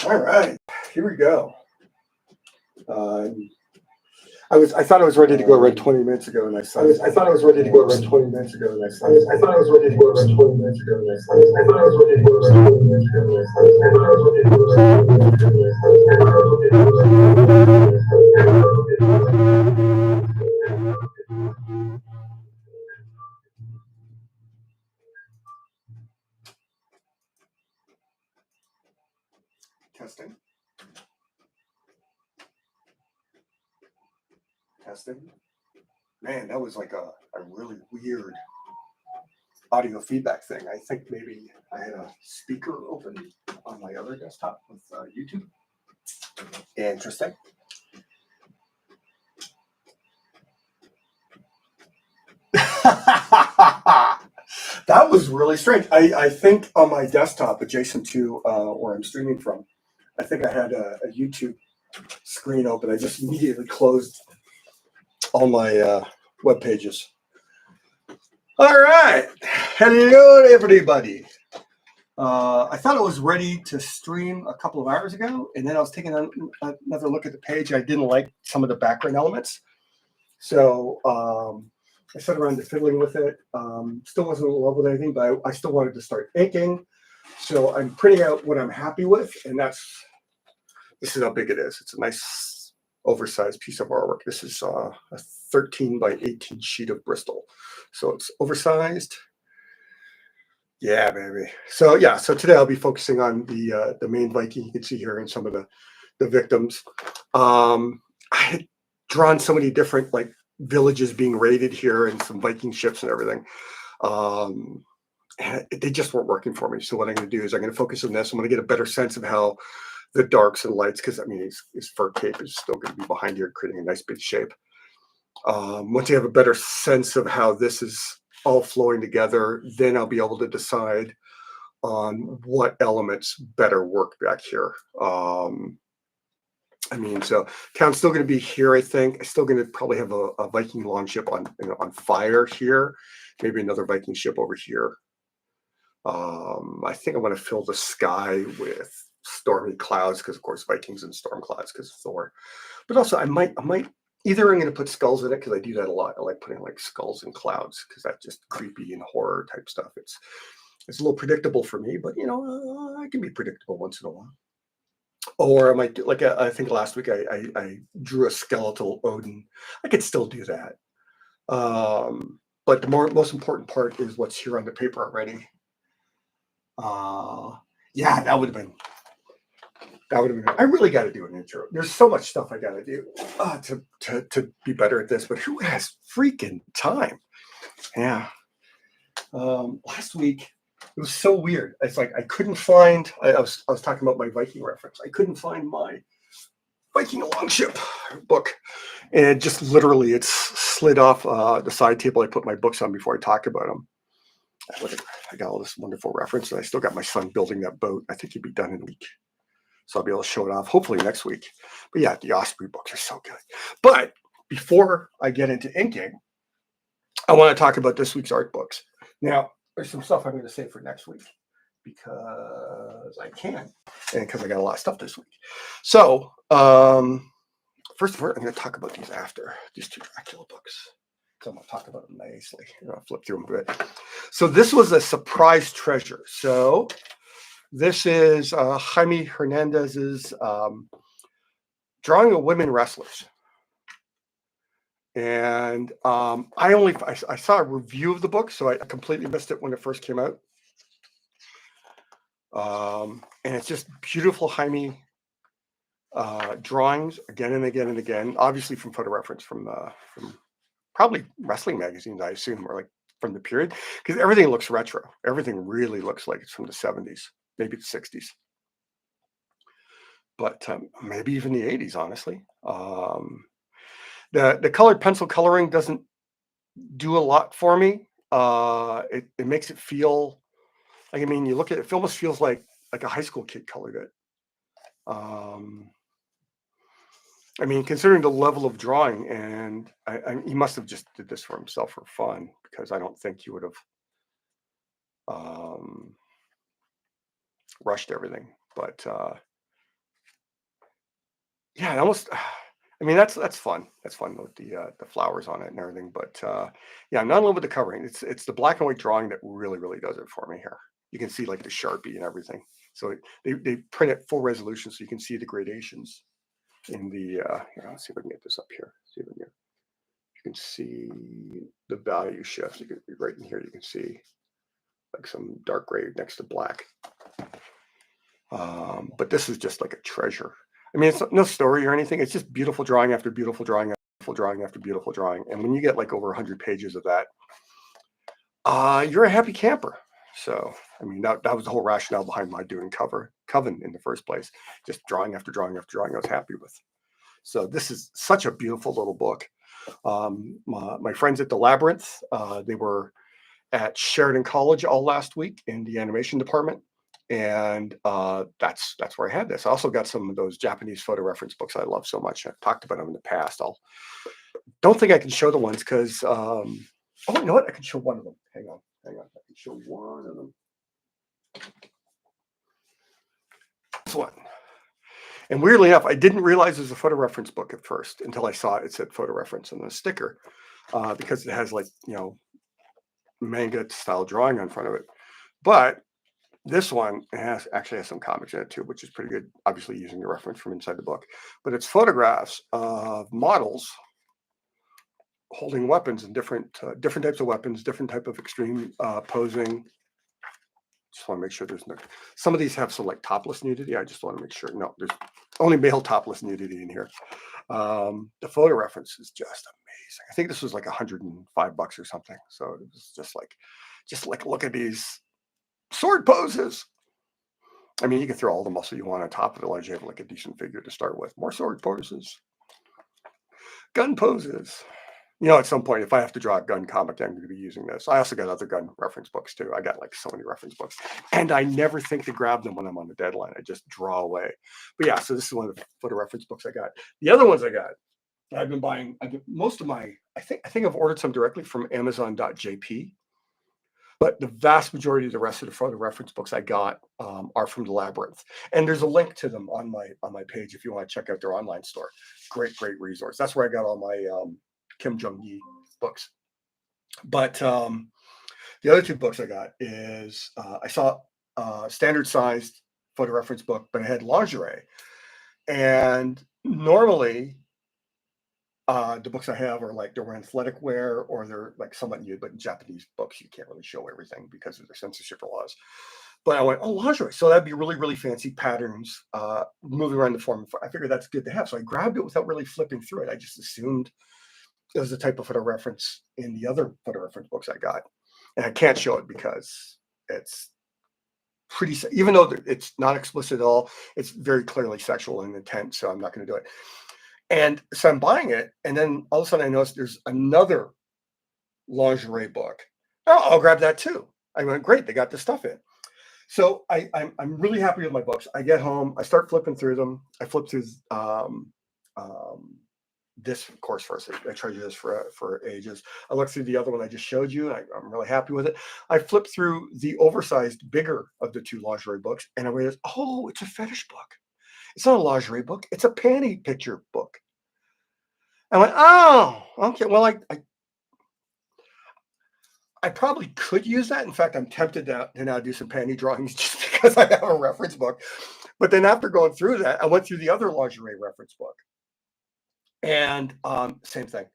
All right, here we go. I thought I was ready to go around 20 minutes ago, and I thought I was ready to go around 20 minutes ago, and I thought I was ready to go around 20 minutes ago, and I thought I was ready to go around 20 minutes ago, and I thought I was ready to go around 20 minutes ago, and I thought I was ready to go around 20 minutes ago. Testing. Testing. Man, that was like a really weird audio feedback thing. I think maybe I had a speaker open on my other desktop with YouTube. Interesting. That was really strange. I think on my desktop adjacent to where I'm streaming from, I think I had a YouTube screen open. I just immediately closed all my web pages. All right. Hello, everybody. I thought I was ready to stream a couple of hours ago, and then I was taking another look at the page. I didn't like some of the background elements. So I sat around to fiddling with it. Still wasn't in love with anything, but I still wanted to start inking. So I'm printing out what I'm happy with, and this is how big it is. It's a nice oversized piece of artwork. This is a 13 by 18 sheet of Bristol. So it's oversized. Yeah, baby. So yeah, so today I'll be focusing on the main Viking. You can see here in some of the victims. I had drawn so many different like villages being raided here and some Viking ships and everything. And they just weren't working for me. So what I'm going to do is I'm going to focus on this. I'm going to get a better sense of how the darks and lights, because I mean his fur cape is still going to be behind here, creating a nice big shape. Once you have a better sense of how this is all flowing together, then I'll be able to decide on what elements better work back here. I mean, so town's still going to be here. I think I'm still going to probably have a Viking longship on fire here. Maybe another Viking ship over here. I think I want to fill the sky with stormy clouds because, of course, Vikings and storm clouds because of Thor. But also, I might either I'm going to put skulls in it because I do that a lot. I like putting like skulls and clouds because that's just creepy and horror type stuff. It's a little predictable for me, but you know, I can be predictable once in a while. Or I might do like I think last week I drew a skeletal Odin. I could still do that. But the most important part is what's here on the paper already. Yeah, that would have been. I really got to do an intro. There's so much stuff I got to do to be better at this. But who has freaking time? Yeah. Last week it was so weird. It's like I couldn't find. I was talking about my Viking reference. I couldn't find my Viking longship book, and just literally it's slid off the side table I put my books on before I talked about them. I got all this wonderful reference, and I still got my son building that boat. I think he'd be done in a week. So I'll be able to show it off hopefully next week. But yeah, the Osprey books are so good. But before I get into inking, I want to talk about this week's art books. Now, there's some stuff I'm going to save for next week because I can and because I got a lot of stuff this week. So first of all, I'm going to talk about these after these two Dracula books. So I'm going to talk about them nicely. I'll flip through them a bit. So this was a surprise treasure. So this is Jaime Hernandez's drawing of women wrestlers. And I saw a review of the book, so I completely missed it when it first came out. And it's just beautiful Jaime drawings again and again and again, obviously from photo reference from probably wrestling magazines, I assume, or like from the period, because everything looks retro. Everything really looks like it's from the 70s, maybe the 60s, but maybe even the 80s, honestly. The colored pencil coloring doesn't do a lot for me. It makes it feel like, I mean, you look at it, it almost feels like a high school kid colored it. I mean, considering the level of drawing, and he must have just did this for himself for fun, because I don't think he would have rushed everything, but yeah, it almost. I mean, that's fun. That's fun with the flowers on it and everything. But yeah, I'm not in love with the covering. It's the black and white drawing that really does it for me here. You can see like the Sharpie and everything. So they print it full resolution, so you can see the gradations in the. Here, let's see if I can get this up here. See if I can you can see the value shifts. You can right in here. You can see like some dark gray next to black. But this is just like a treasure. I mean, it's no story or anything. It's just beautiful drawing after beautiful drawing, beautiful drawing after beautiful drawing. And when you get like over 100 pages of that, you're a happy camper. So, I mean, that was the whole rationale behind my doing Coven in the first place. Just drawing after drawing after drawing I was happy with. So this is such a beautiful little book. My friends at the Labyrinth, they were at Sheridan College all last week in the animation department. And that's where I had this. I also got some of those Japanese photo reference books I love so much. I've talked about them in the past. Don't think I can show the ones because oh, you know what? I can show one of them. Hang on. I can show one of them. This one. And weirdly enough, I didn't realize it was a photo reference book at first until I saw it said photo reference on the sticker because it has like, you know, manga style drawing on front of it. But this one actually has some comics in it too, which is pretty good, obviously using the reference from inside the book. But it's photographs of models holding weapons and different types of weapons, different type of extreme posing. Just want to make sure there's no. Some of these have some like topless nudity. I just want to make sure. No, there's only male topless nudity in here. The photo reference is just amazing. I think this was like $105 or something. So it was just like look at these sword poses. I mean, you can throw all the muscle you want on top of it, as you have like a decent figure to start with. More sword poses, gun poses. You know, at some point, if I have to draw a gun comic, I'm going to be using this. I also got other gun reference books too. I got like so many reference books, and I never think to grab them when I'm on the deadline. I just draw away. But yeah, so this is one of the photo reference books I got. The other ones I got, I've been buying. Most of my, I think I've ordered some directly from Amazon.jp. But the vast majority of the rest of the photo reference books I got are from the Labyrinth, and there's a link to them on my page if you want to check out their online store. Great resource. That's where I got all my Kim Jong-yi books. But the other two books I got is I saw a standard sized photo reference book, but it had lingerie, and normally. The books I have are like they're athletic wear or they're like somewhat new, but in Japanese books, you can't really show everything because of their censorship laws. But I went, oh, lingerie. So that'd be really fancy patterns moving around the form. I figured that's good to have. So I grabbed it without really flipping through it. I just assumed it was the type of photo reference in the other photo reference books I got. And I can't show it because it's pretty, even though it's not explicit at all, it's very clearly sexual in intent. So I'm not going to do it. And so I'm buying it, and then all of a sudden I noticed there's another lingerie book. Oh, I'll grab that too. I went, great, they got the stuff in. So I'm really happy with my books. I get home, I start flipping through them. I flip through this course first. I tried this for ages. I looked through the other one I just showed you. I'm really happy with it. I flipped through the oversized, bigger of the two lingerie books, and I realized, oh, it's a fetish book. It's not a lingerie book. It's a panty picture book. I went, oh, okay. Well, I probably could use that. In fact, I'm tempted to now do some panty drawings just because I have a reference book. But then after going through that, I went through the other lingerie reference book. And same thing.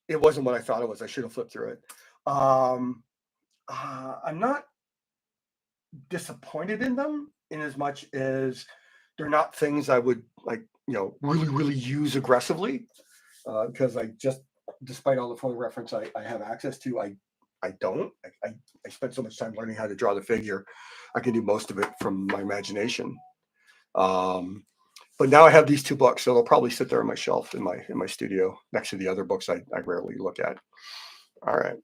It wasn't what I thought it was. I should have flipped through it. I'm not disappointed in them in as much as they're not things I would like, really use aggressively because I just, despite all the photo reference I have access to, I don't. I spent so much time learning how to draw the figure. I can do most of it from my imagination. But now I have these two books, so they'll probably sit there on my shelf in my studio next to the other books I rarely look at. All right.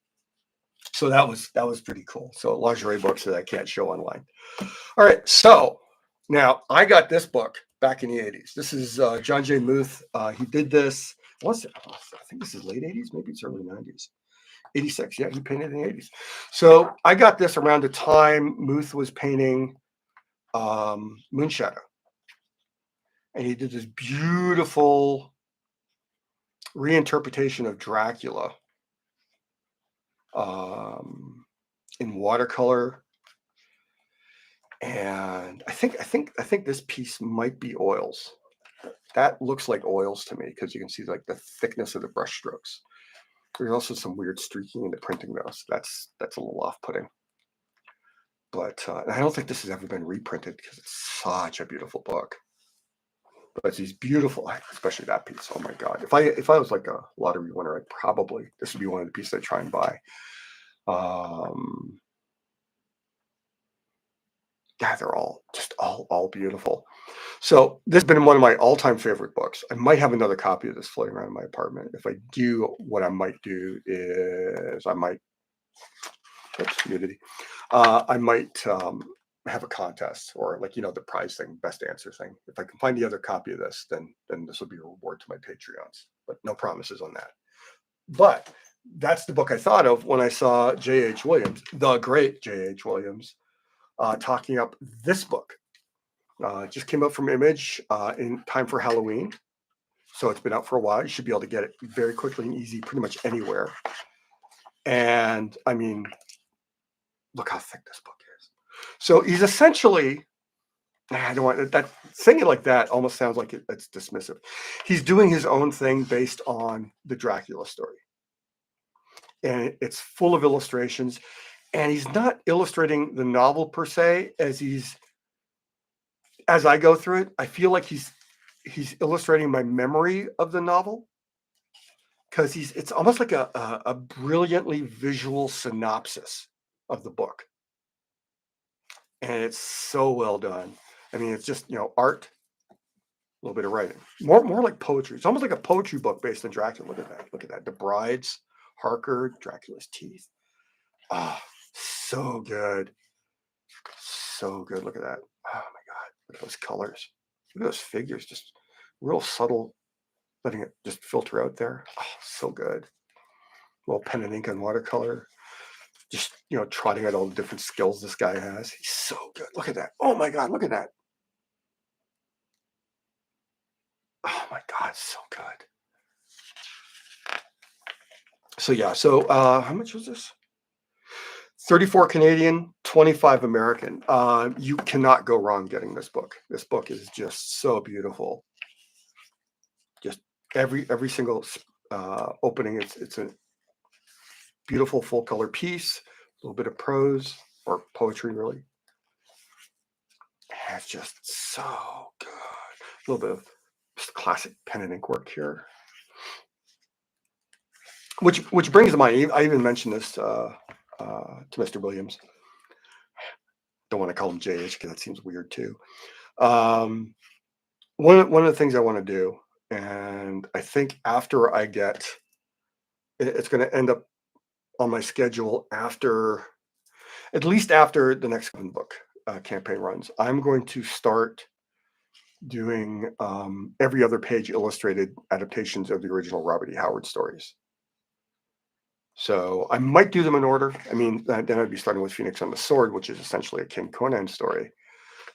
So that was pretty cool. So lingerie books that I can't show online. All right. So now I got this book back in the 80s. This is John J. Muth. He did this. I think this is late 80s, maybe it's early 90s. 86. Yeah, he painted in the 80s. So I got this around the time Muth was painting Moonshadow. And he did this beautiful reinterpretation of Dracula in watercolor. And I think this piece might be oils. That looks like oils to me because you can see like the thickness of the brush strokes. There's also some weird streaking in the printing though, so that's a little off-putting. But I don't think this has ever been reprinted because it's such a beautiful book. But it's these beautiful, especially that piece. Oh my God! If I was like a lottery winner, I'd probably this would be one of the pieces I'd try and buy. Yeah, they're all just all beautiful. So this has been one of my all-time favorite books. I might have another copy of this floating around in my apartment. If I do, what I might do is I might nudity. I might have a contest or like the prize thing, best answer thing. If I can find the other copy of this, then this will be a reward to my Patreons. But no promises on that. But that's the book I thought of when I saw J.H. Williams, the great J.H. Williams, talking up this book. It just came out from Image in time for Halloween. So it's been out for a while. You should be able to get it very quickly and easy pretty much anywhere. And I mean, look how thick this book is. So he's essentially, I don't want that saying it like that almost sounds like it's dismissive. He's doing his own thing based on the Dracula story. And it's full of illustrations. And he's not illustrating the novel per se as I go through it. I feel like he's illustrating my memory of the novel because it's almost like a brilliantly visual synopsis of the book. And it's so well done. I mean, it's just, art, a little bit of writing, more like poetry. It's almost like a poetry book based on Dracula. Look at that. Look at that. The Brides, Harker, Dracula's Teeth. Ah, so good. So good. Look at that. Oh my God. Look at those colors. Look at those figures. Just real subtle, letting it just filter out there. Oh, so good. A little pen and ink on watercolor. Just, trotting out all the different skills this guy has. He's so good. Look at that. Oh my God. Look at that. Oh my God. So good. So yeah. So how much was this? 34 Canadian, 25 American. You cannot go wrong getting this book. This book is just so beautiful. Just every single opening, it's a beautiful full color piece, a little bit of prose or poetry, really. And it's just so good. A little bit of just classic pen and ink work here. Which brings to mind, I even mentioned this to Mr. Williams. Don't want to call him JH because that seems weird too. One of the things I want to do, and I think after I get, it's going to end up on my schedule at least after the next book campaign runs. I'm going to start doing every other page illustrated adaptations of the original Robert E. Howard stories. So I might do them in order. I mean, then I'd be starting with Phoenix on the Sword, which is essentially a King Conan story.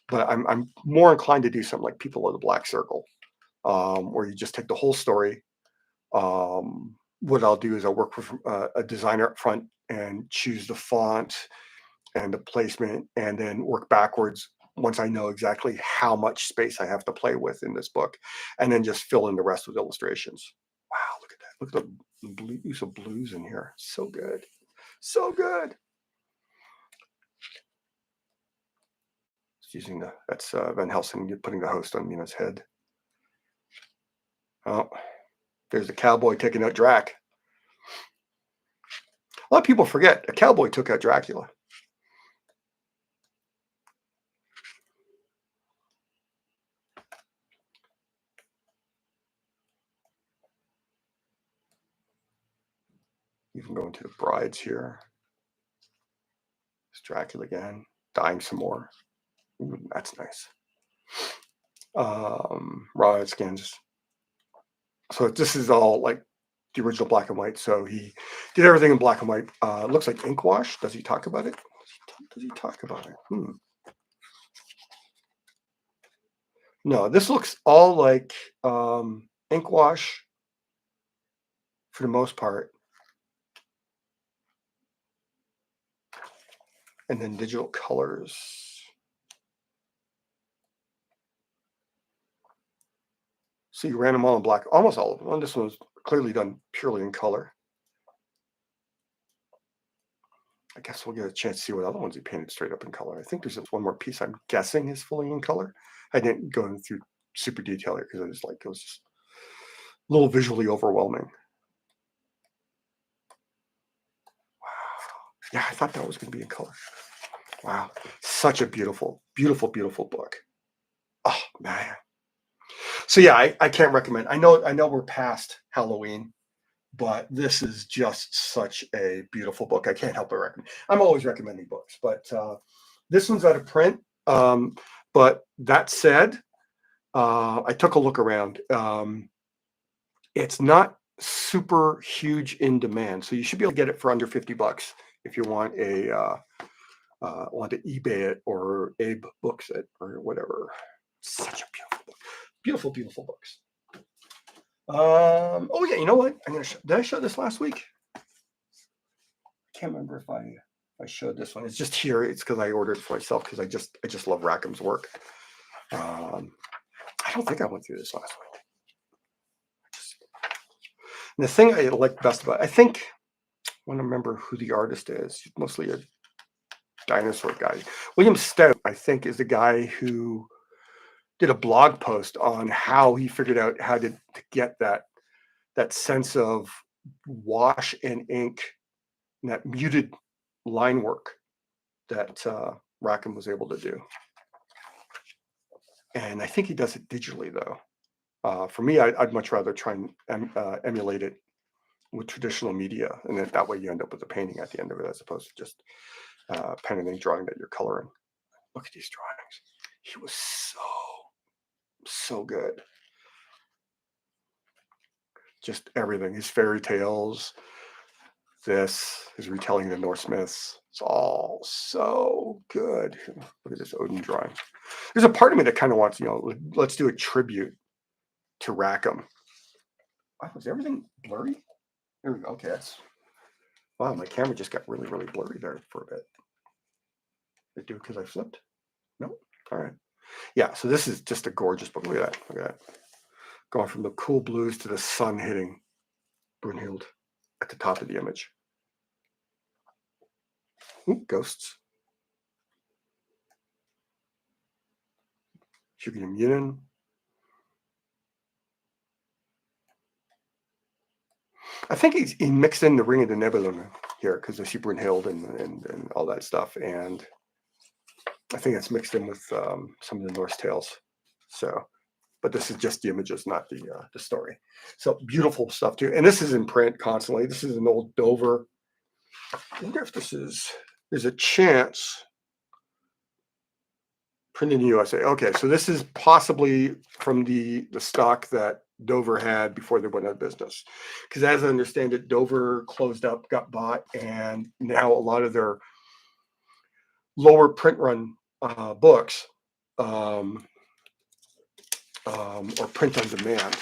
But I'm more inclined to do something like People of the Black Circle, where you just take the whole story. What I'll do is I'll work with a designer up front and choose the font and the placement, and then work backwards once I know exactly how much space I have to play with in this book, and then just fill in the rest with illustrations. Wow, look at that. Look at the use of blues in here. So good. So good. It's using that's Van Helsing putting the host on Mina's head. Oh, there's the cowboy taking out Drac. A lot of people forget a cowboy took out Dracula. Even going to the brides here. It's Dracula again, dying some more. Ooh, that's nice. Raw skins. So this is all like the original black and white. So he did everything in black and white. Looks like ink wash. Does he talk about it? Does he talk about it? No, this looks all like ink wash for the most part. And then digital colors. So you ran them all in black, almost all of them. Well, this one was clearly done purely in color. I guess we'll get a chance to see what other ones he painted straight up in color. I think there's one more piece I'm guessing is fully in color. I didn't go through super detail here because I was like, it was just a little visually overwhelming. Wow. Yeah, I thought that was going to be in color. Wow. Such a beautiful, beautiful, beautiful book. Oh, man. So yeah, I can't recommend. I know we're past Halloween, but this is just such a beautiful book. I can't help but recommend. I'm always recommending books, but this one's out of print. But that said, I took a look around. It's not super huge in demand, so you should be able to get it for under $50 if you want want to eBay it or Abe Books it or whatever. Such a beautiful book. Beautiful, beautiful books. Oh yeah, you know what? Did I show this last week? I can't remember if I showed this one. It's just here. It's because I ordered it for myself because I just love Rackham's work. I don't think I went through this last week. And the thing I like best about it, I want to remember who the artist is. He's mostly a dinosaur guy. William Stout, I think, is the guy who did a blog post on how he figured out how to get that sense of wash and ink and that muted line work that Rackham was able to do. And I think he does it digitally, though. For me, I'd much rather try and emulate it with traditional media, and then that way you end up with a painting at the end of it, as opposed to just pen and ink drawing that you're coloring. Look at these drawings. He was so good. Just everything. His fairy tales, his retelling the Norse myths. It's all so good. Look at this Odin drawing. There's a part of me that kind of wants, let's do a tribute to Rackham. Wow, was everything blurry? There we go. Okay, wow, my camera just got really, really blurry there for a bit. Did it do it because I flipped? No? All right. Yeah, so this is just a gorgeous book. Look at that. Look at that. Going from the cool blues to the sun hitting Brunhild at the top of the image. Ooh, ghosts. Hugian Munin. I think he mixed in the Ring of the Nibelungen here because I see Brunhild and all that stuff. And I think it's mixed in with some of the Norse tales. So, but this is just the images, not the story. So beautiful stuff too. And this is in print constantly. This is an old Dover. I wonder if there's a chance printed in the USA. Okay, so this is possibly from the stock that Dover had before they went out of business. Because as I understand it, Dover closed up, got bought, and now a lot of their lower print run books or print on demand.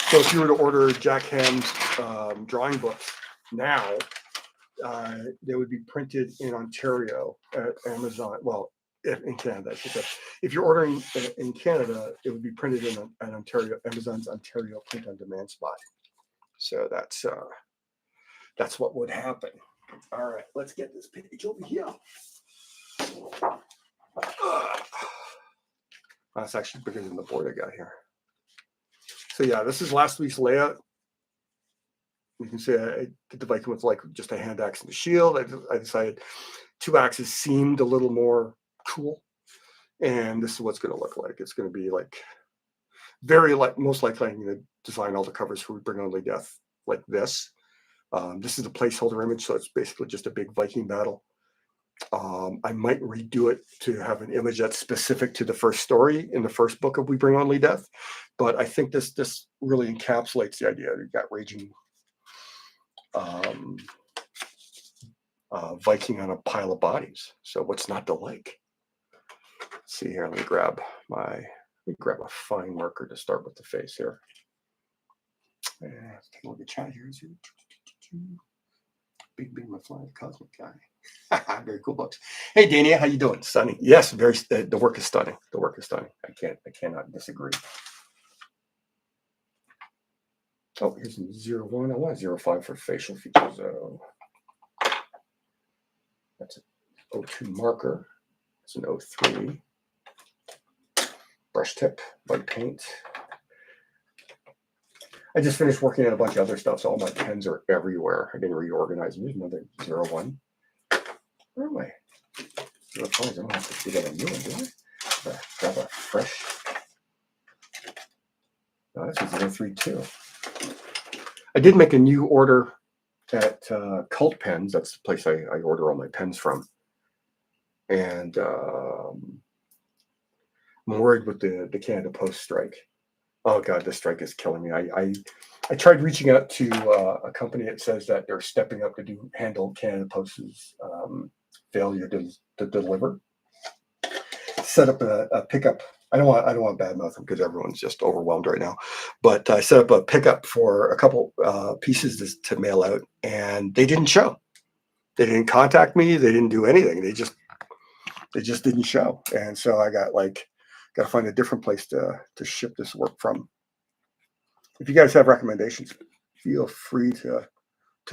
So if you were to order Jack Ham's drawing books now, they would be printed in Ontario at Amazon. Well, in Canada, I should say. If you're ordering in Canada, it would be printed in an Ontario, Amazon's Ontario print on demand spot. So that's what would happen. All right, let's get this page over here. That's actually bigger than the board I got here. So yeah, this is last week's layout. You can see I did the Viking with like just a hand axe and a shield. I decided 2 axes seemed a little more cool, and this is what's going to look like. It's going to be like most likely I'm going to design all the covers for We Bring Only Death like this. This is a placeholder image, so it's basically just a big Viking battle. I might redo it to have an image that's specific to the first story in the first book of We Bring Only Death, but I think this really encapsulates the idea. You've got raging Viking on a pile of bodies. So what's not to like? Let's see here. Let me grab a fine marker to start with the face here. And let's take a look at chat here. Big Big McFly, Cosmic Guy. Very cool books. Hey, Dania, how you doing? Stunning. Yes, very. The work is stunning. The work is stunning. I cannot disagree. Oh, here's a 01. I want 05 for facial features. That's an 02 marker. It's an 03. Brush tip, white paint. I just finished working on a bunch of other stuff, so all my pens are everywhere. I didn't reorganize them. Here's another 01. Where am I? 05. I don't have to get a new one, do I? Grab a fresh. No, this is 03 too. I did make a new order at Cult Pens. That's the place I order all my pens from. And I'm worried with the Canada Post strike. Oh God, the strike is killing me. I tried reaching out to a company that says that they're stepping up to handle Canada Post's failure to deliver. Set up a pickup. I don't want to badmouth them because everyone's just overwhelmed right now. But I set up a pickup for a couple pieces to mail out, and they didn't show. They didn't contact me. They didn't do anything. They just didn't show. And so I got to find a different place to ship this work from. If you guys have recommendations, feel free to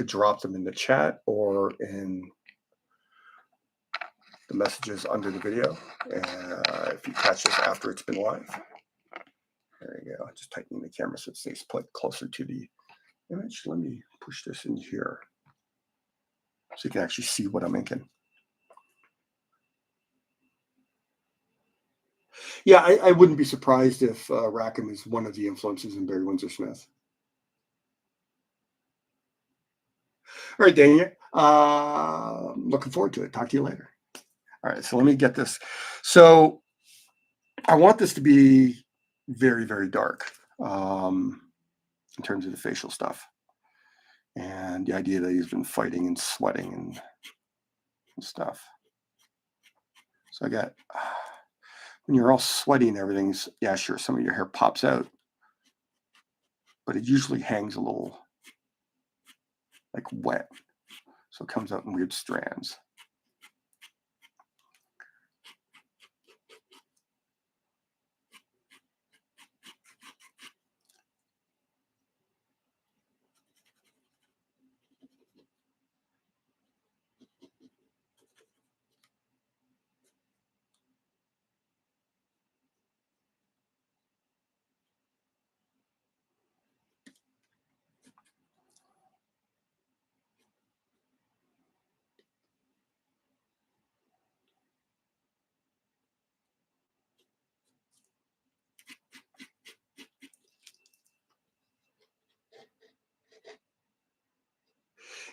drop them in the chat or in the messages under the video. If you catch this after it's been live. There you go. Just tightening the camera so it stays put closer to the image. Let me push this in here so you can actually see what I'm inking. Yeah, I wouldn't be surprised if Rackham is one of the influences in Barry Windsor Smith. All right, Daniel. Looking forward to it. Talk to you later. All right, so let me get this. So I want this to be very, very dark in terms of the facial stuff. And the idea that he's been fighting and sweating and stuff. So I got, when you're all sweaty and everything's, yeah, sure, some of your hair pops out. But it usually hangs a little like wet. So it comes out in weird strands.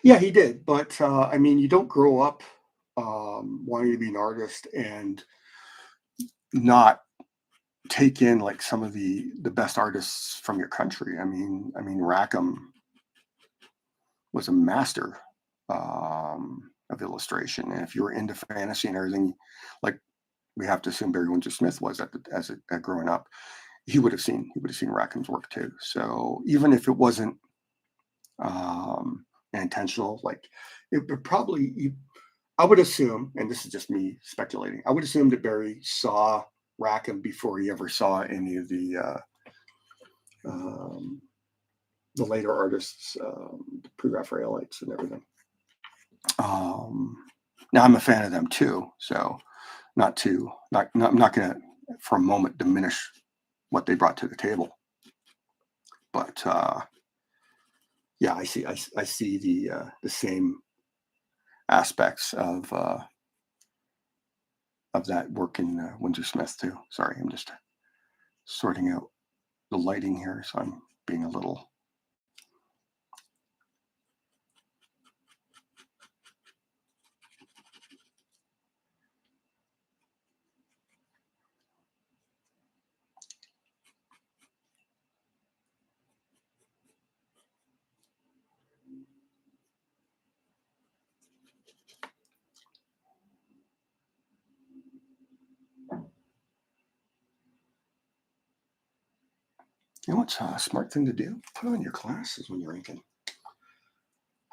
Yeah, he did. But I mean, you don't grow up wanting to be an artist and not take in like some of the best artists from your country. I mean, Rackham was a master of illustration, and if you were into fantasy and everything, like we have to assume Barry Windsor Smith was at growing up, he would have seen Rackham's work too. So even if it wasn't intentional, like it would probably, I would assume, and this is just me speculating, I would assume that Barry saw Rackham before he ever saw any of the later artists, the pre-Raphaelites and everything. Now I'm a fan of them too, so I'm not going to for a moment diminish what they brought to the table. But yeah, I see the same aspects of that work in Windsor Smith too. Sorry, I'm just sorting out the lighting here, so I'm being a little. You know what's a smart thing to do? Put on your glasses when you're inking. I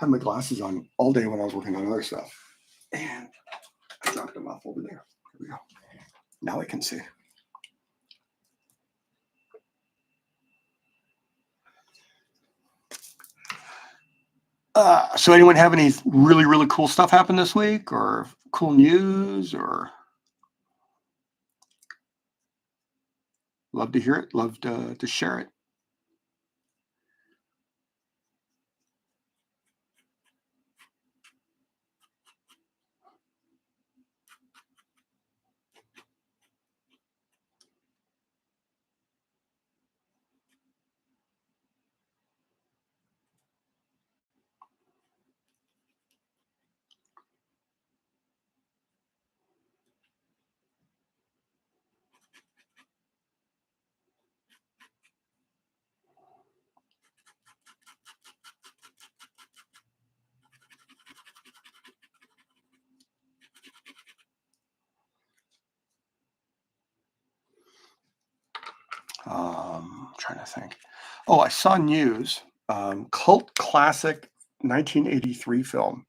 had my glasses on all day when I was working on other stuff. And I dropped them off over there. Here we go. Now I can see. So anyone have any really, really cool stuff happen this week, or cool news, or love to hear it, love to share it. Trying to think. Oh, I saw news. Cult classic 1983 film.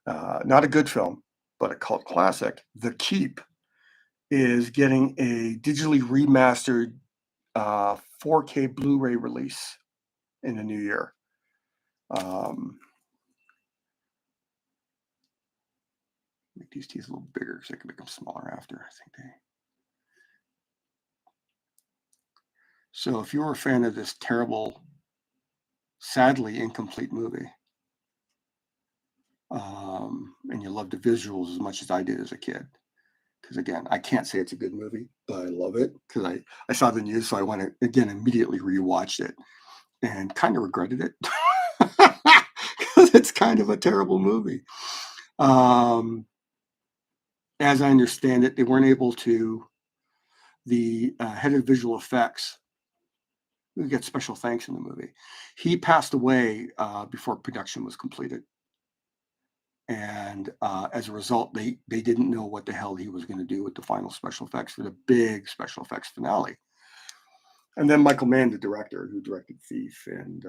Not a good film, but a cult classic. The Keep is getting a digitally remastered 4K Blu-ray release in the new year. Make these teeth a little bigger because I can make them smaller after. I think they. So if you're a fan of this terrible, sadly incomplete movie, and you love the visuals as much as I did as a kid, because again, I can't say it's a good movie, but I love it because I saw the news, so I went to, again, immediately rewatched it and kind of regretted it because it's kind of a terrible movie. As I understand it, they weren't able to, the head of visual effects, who gets special thanks in the movie, he passed away before production was completed. And as a result, they didn't know what the hell he was going to do with the final special effects for the big special effects finale. And then Michael Mann, the director, who directed Thief and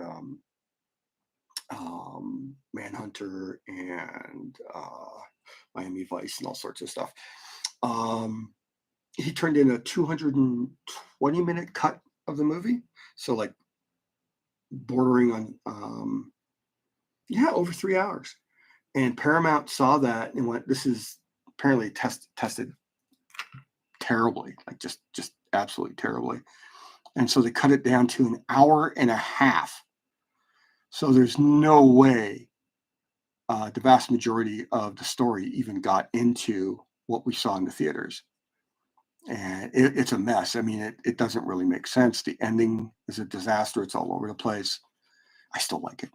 Manhunter and Miami Vice and all sorts of stuff, he turned in a 220-minute cut of the movie. So like bordering on, over 3 hours. And Paramount saw that and went, this is apparently tested terribly, like just absolutely terribly. And so they cut it down to an hour and a half. So there's no way the vast majority of the story even got into what we saw in the theaters. And it's a mess. I mean, it doesn't really make sense. The ending is a disaster. It's all over the place. I still like it.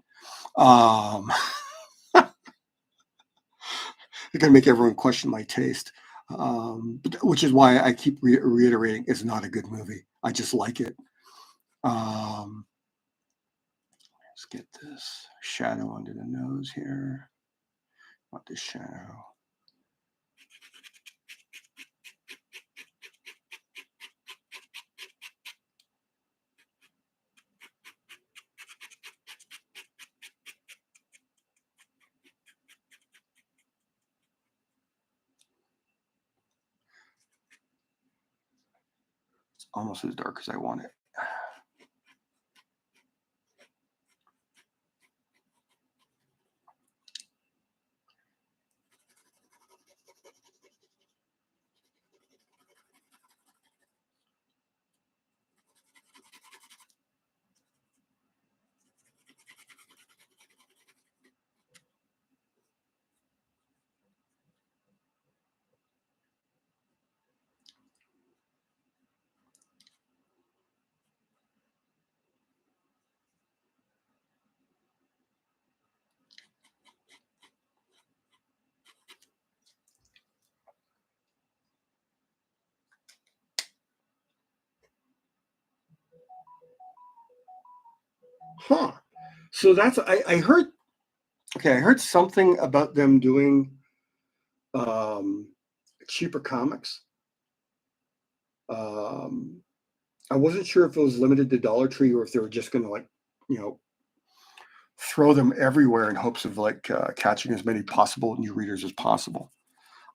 It's going to make everyone question my taste, which is why I keep reiterating it's not a good movie. I just like it. Let's get this shadow under the nose here. Want this shadow. It's almost as dark as I want it. Huh. So that's I heard. Okay, I heard something about them doing cheaper comics. I wasn't sure if it was limited to Dollar Tree or if they were just going to like, throw them everywhere in hopes of like catching as many possible new readers as possible.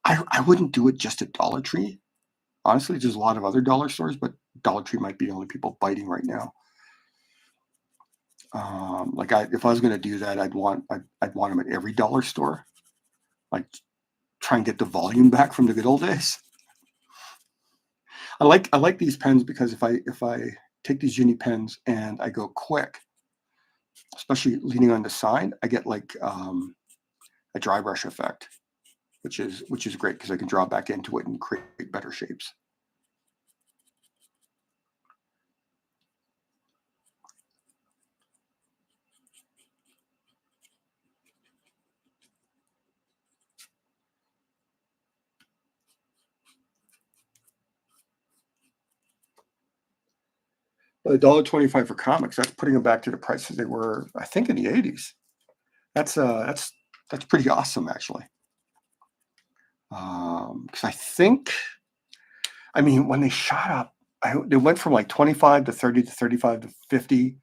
I wouldn't do it just at Dollar Tree. Honestly, there's a lot of other dollar stores, but Dollar Tree might be the only people biting right now. If I was going to do that, I'd want them at every dollar store. Like, try and get the volume back from the good old days. I like these pens because if I take these uni pens and I go quick, especially leaning on the side, I get like a dry brush effect, which is great because I can draw back into it and create better shapes. But $1.25 for comics, that's putting them back to the prices they were, I think, in the 80s. That's pretty awesome, actually. Because I mean, when they shot up, they went from like 25 to 30 to 35 to 50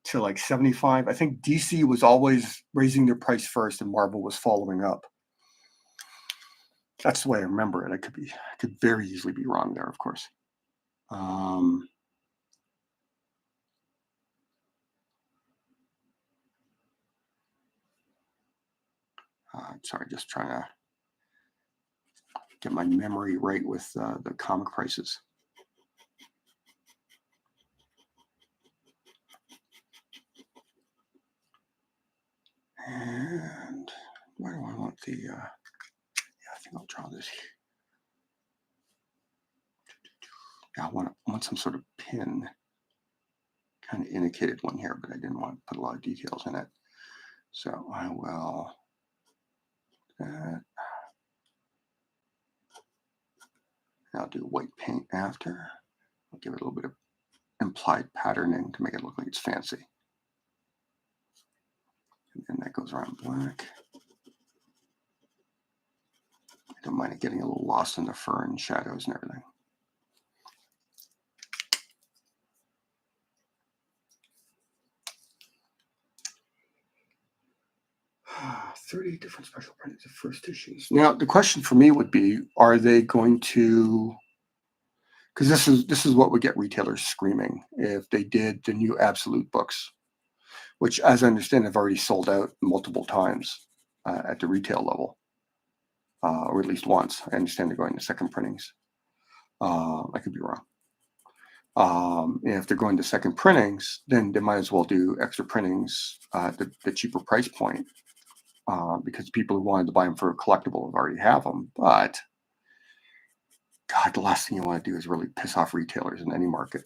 to like 75. I think DC was always raising their price first and Marvel was following up. That's the way I remember it. I could very easily be wrong there, of course. Sorry, just trying to get my memory right with the comic prices. And where do I want the, yeah, I think I'll draw this here. Yeah, I want some sort of pin, kind of indicated one here, but I didn't want to put a lot of details in it. So I will, I'll do white paint after. I'll give it a little bit of implied patterning to make it look like it's fancy. And then that goes around black. I don't mind it getting a little lost in the fur and shadows and everything. Ah, 30 different special printings of first issues. Now, the question for me would be, are they going to, because this is what would get retailers screaming if they did the new Absolute books, which, as I understand, have already sold out multiple times at the retail level, or at least once. I understand they're going to second printings. I could be wrong. If they're going to second printings, then they might as well do extra printings at the cheaper price point, because people who wanted to buy them for a collectible already have them. But God, the last thing you want to do is really piss off retailers in any market.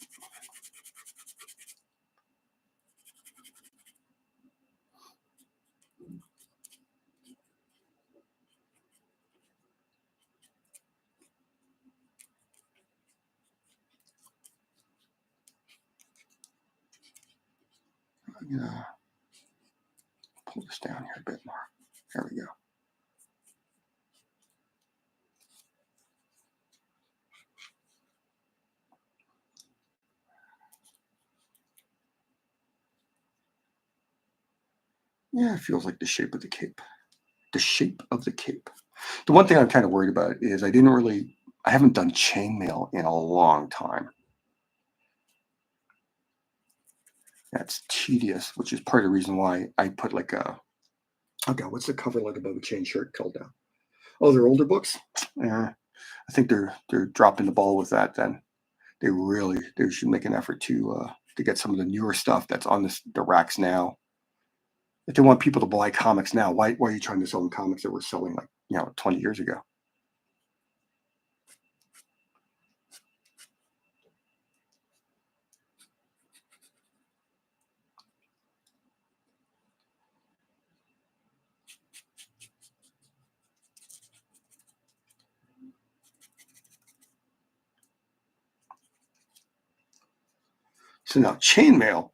I'm gonna pull this down here a bit more. There we go. Yeah, it feels like the shape of the cape. The shape of the cape. The one thing I'm kind of worried about is I haven't done chainmail in a long time. That's tedious, which is part of the reason why I put like a, oh God, what's the cover like above a chain shirt called now? Oh, they're older books? Yeah, I think they're dropping the ball with that then. They should make an effort to get some of the newer stuff that's on the racks now. If they want people to buy comics now, why are you trying to sell them comics that were selling like 20 years ago? So now chainmail,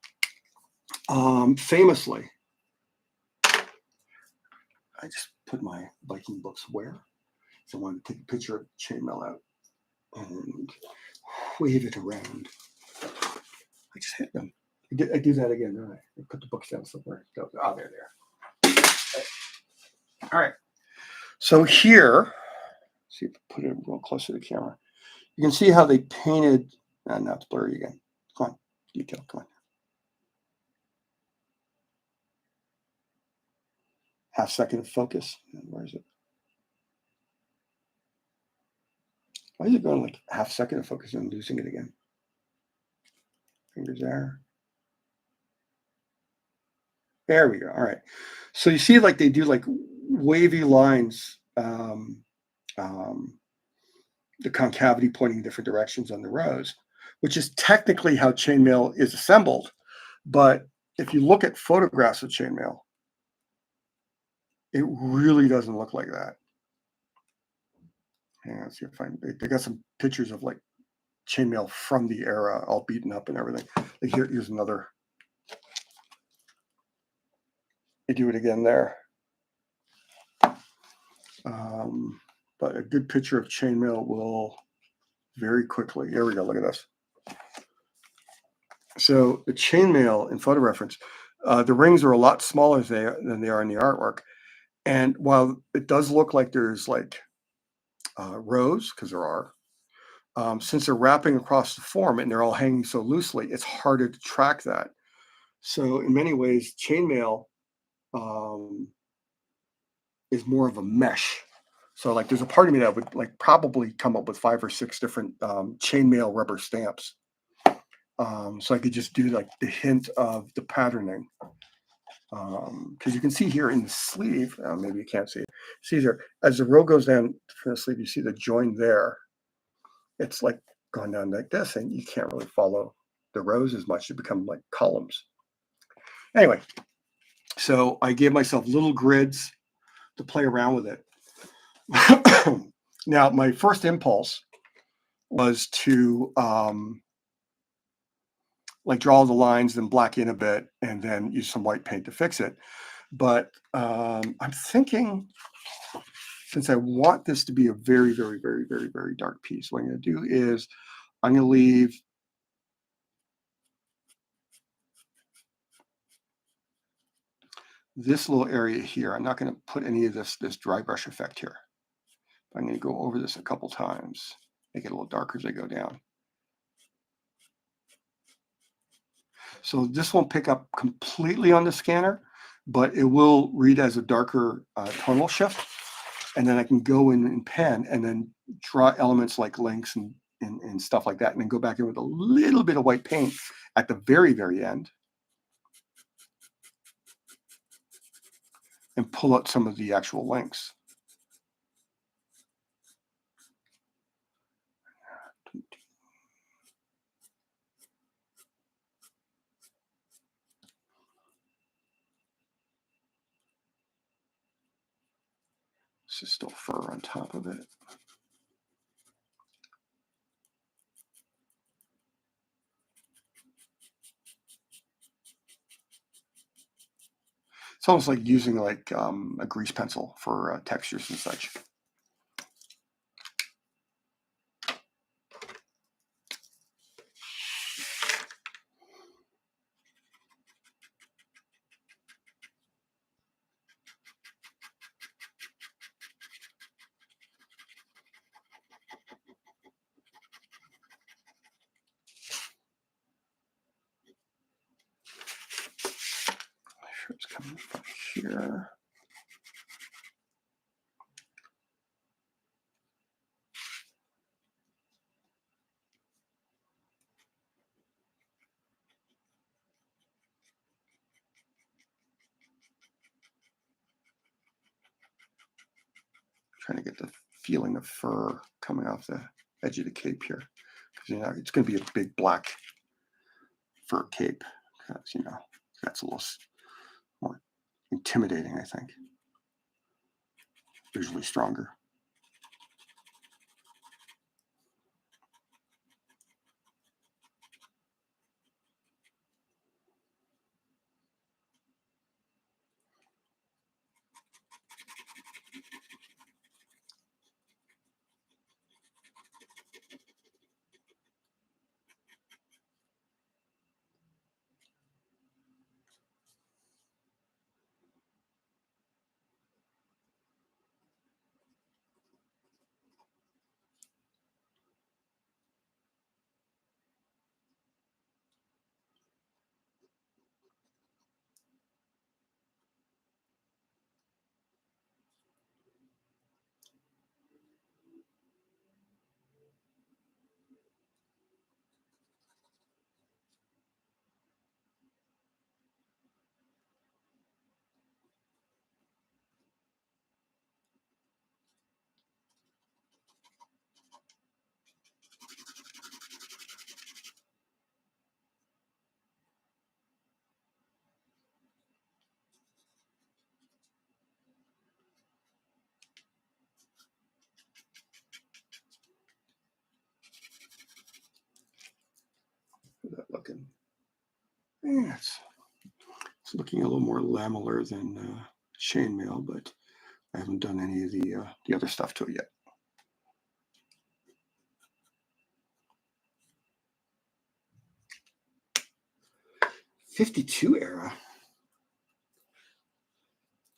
famously, I just put my Viking books where. So I wanted to take a picture of chainmail out and wave it around. I just hit them. I do that again, don't I? I put the books down somewhere. Oh, there they are. All right. So here, see if I put it real close to the camera. You can see how they painted. Now it's blurry again. Come on, detail. Come on. Half second of focus. Where is it? Why is it going like half second of focus and losing it again? Fingers there. There we go. All right. So you see, like they do like wavy lines, the concavity pointing in different directions on the rows, which is technically how chainmail is assembled. But if you look at photographs of chainmail, it really doesn't look like that. Hang on, let's see if they got some pictures of like chainmail from the era, all beaten up and everything. Like here's another. I do it again there. But a good picture of chainmail will very quickly. Here we go. Look at this. So the chainmail in photo reference, the rings are a lot smaller than they are in the artwork. And while it does look like there's like rows, because there are, since they're wrapping across the form and they're all hanging so loosely, it's harder to track that. So in many ways, chainmail is more of a mesh. So like there's a part of me that would like probably come up with 5 or 6 different chainmail rubber stamps. So I could just do like the hint of the patterning. Because you can see here in the sleeve, maybe you can't see it. See there, as the row goes down from the sleeve, you see the join there. It's like going down like this, and you can't really follow the rows as much. They become like columns. Anyway, so I gave myself little grids to play around with it. Now, my first impulse was to like draw the lines, then black in a bit, and then use some white paint to fix it. But I'm thinking, since I want this to be a very, very, very, very, very dark piece, what I'm going to do is I'm going to leave this little area here. I'm not going to put any of this dry brush effect here. I'm going to go over this a couple times, make it a little darker as I go down. So this won't pick up completely on the scanner, but it will read as a darker tonal shift. And then I can go in pen and then draw elements like links and stuff like that, and then go back in with a little bit of white paint at the very, very end and pull out some of the actual links. This is still fur on top of it. It's almost like using like a grease pencil for textures and such. It's coming from here. Trying to get the feeling of fur coming off the edge of the cape here, because you know it's going to be a big black fur cape. Because you know that's a little more intimidating, I think. Visually stronger. looking. Yeah, it's looking a little more lamellar than chainmail, but I haven't done any of the other stuff to it yet. '52 era.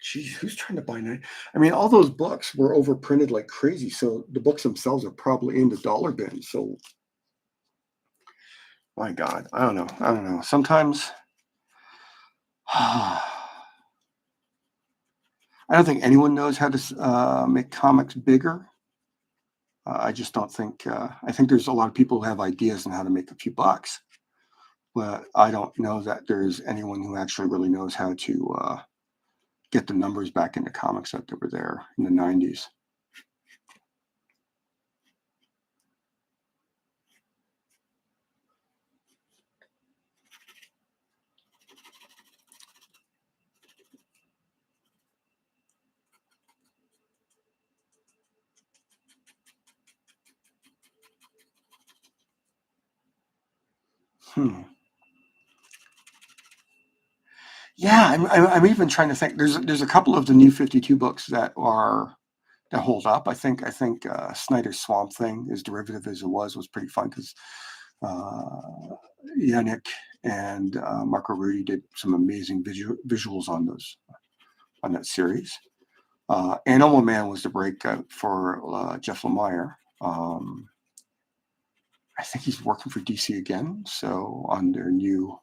Geez, who's trying to buy 9? I mean, all those books were overprinted like crazy, so the books themselves are probably in the dollar bin. So, my God, I don't know. Sometimes, I don't think anyone knows how to make comics bigger. I just don't think. I think there's a lot of people who have ideas on how to make a few bucks, but I don't know that there's anyone who actually really knows how to get the numbers back into comics that were there in the '90s. Yeah, I'm even trying to think. There's a couple of the new 52 books that hold up. I think Snyder's Swamp Thing, as derivative as it was pretty fun because Yannick and Marco Rudy did some amazing visuals on that series. Animal Man was the breakout for Jeff Lemire. I think he's working for DC again, so on their new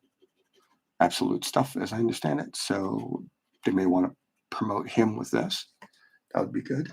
Absolute stuff, as I understand it. So they may want to promote him with this. That would be good.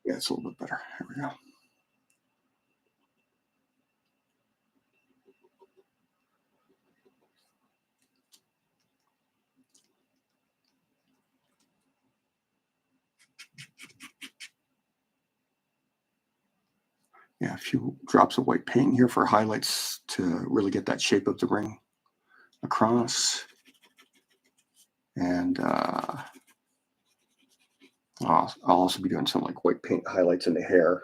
Yeah, it's a little bit better. Here we go. Yeah, a few drops of white paint here for highlights to really get that shape of the ring across. And I'll also be doing some like white paint highlights in the hair.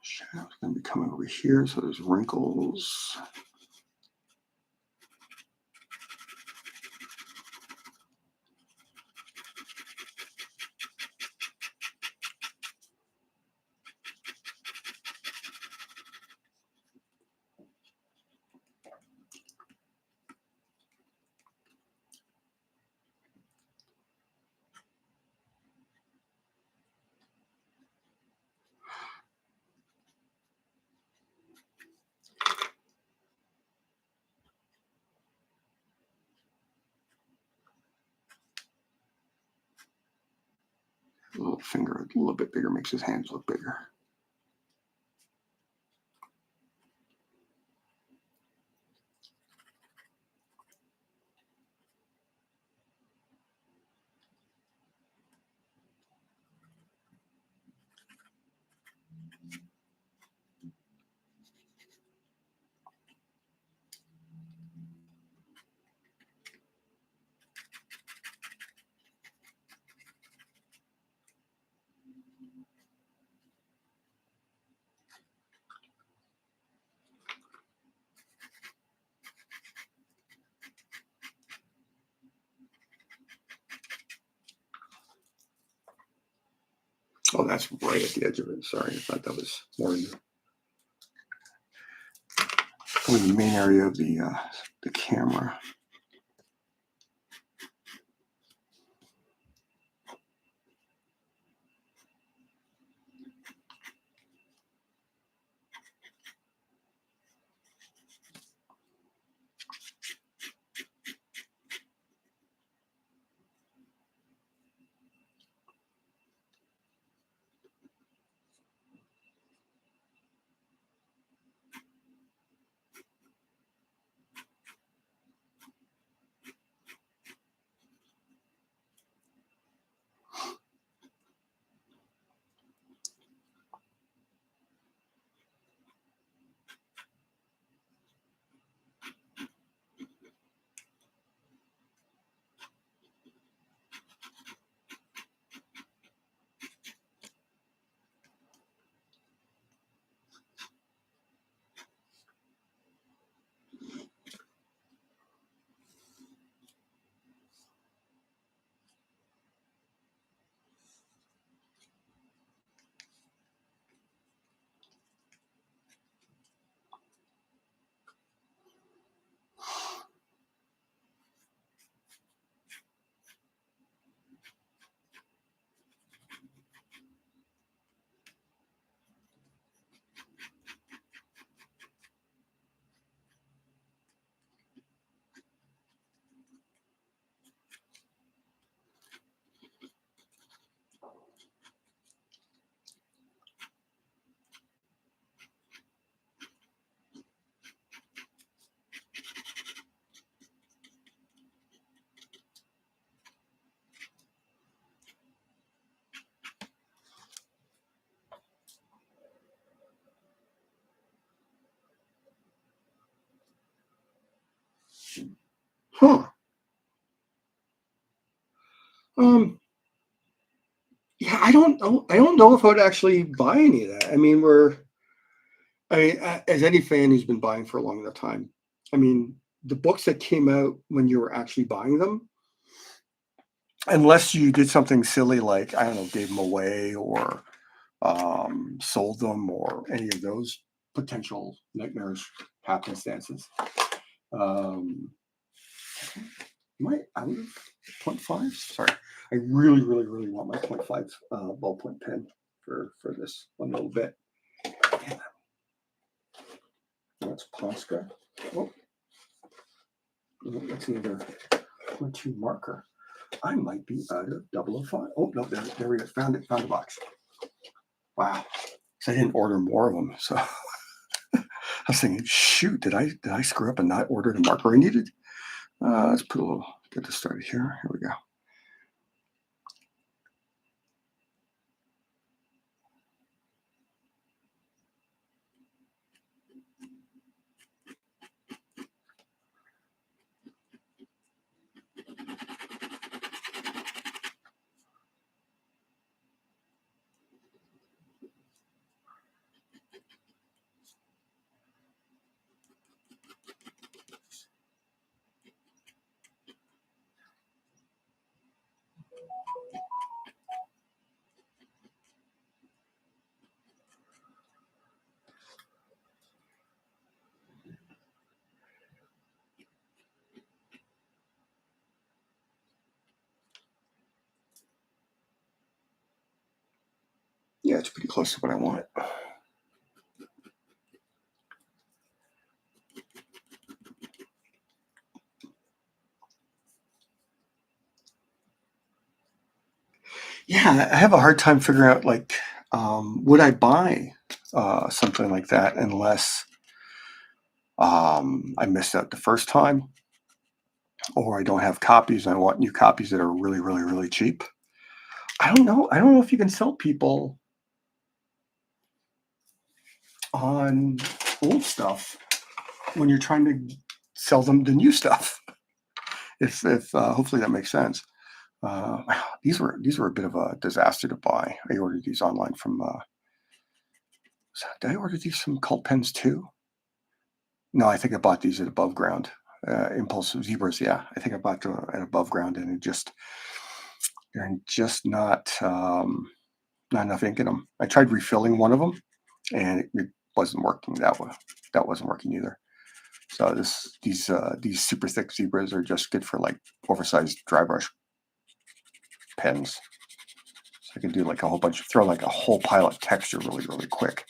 Shadow's going to be coming over here, so there's wrinkles. little finger a little bit bigger makes his hands look bigger. Oh, that's right at the edge of it. Sorry, I thought that was more in the main area of the camera. Huh. Yeah, I don't know. I don't know if I would actually buy any of that. I mean, as any fan who's been buying for a long enough time, I mean, the books that came out when you were actually buying them, unless you did something silly like, I don't know, gave them away or sold them or any of those potential nightmarish happenstances. Um, am I out of 0.5? Sorry. I really, really, really want my 0.5 ballpoint pen for this one little bit. That's Posca. Oh, that's another 0.2 marker. I might be out of 005. Oh, no, there we go. Found it. Found the box. Wow. So I didn't order more of them. So I was thinking, shoot, did I screw up and not order the marker I needed? Let's get this started here. Here we go. Yeah, it's pretty close to what I want. Yeah, I have a hard time figuring out, like, would I buy something like that unless I missed out the first time, or I don't have copies and I want new copies that are really, really, really cheap. I don't know. I don't know if you can sell people on old stuff when you're trying to sell them the new stuff. If hopefully that makes sense. Uh, these were a bit of a disaster to buy. I ordered these online from. Did I order these from Cult Pens too? No, I think I bought these at Above Ground. Impulse Zebras, yeah. I think I bought them at Above Ground, and they're just not enough ink in them. I tried refilling one of them, and it wasn't working. That wasn't working either. So these super thick Zebras are just good for like oversized dry brush pens. So I can do like a whole bunch, throw like a whole pile of texture really, really quick.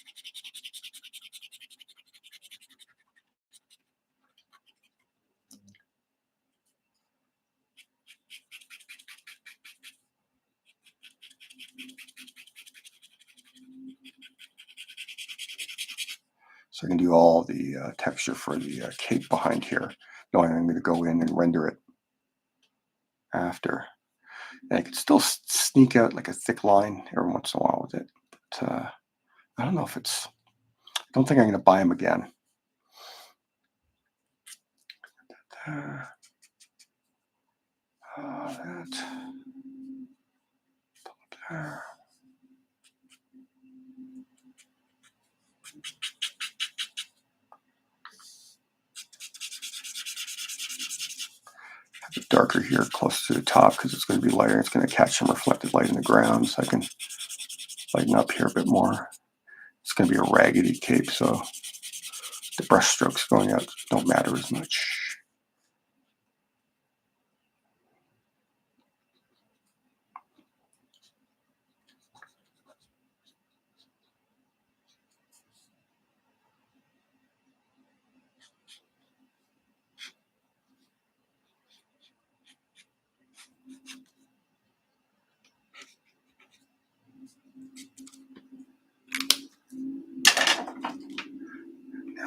So I can do all the texture for the cape behind here, knowing I'm going to go in and render it after. And I could still sneak out like a thick line every once in a while with it. But I don't know if it's, I don't think I'm going to buy them again. That. There. Have it darker here close to the top because it's going to be lighter. It's going to catch some reflected light in the ground, so I can lighten up here a bit more. It's going to be a raggedy cape, so the brush strokes going out don't matter as much.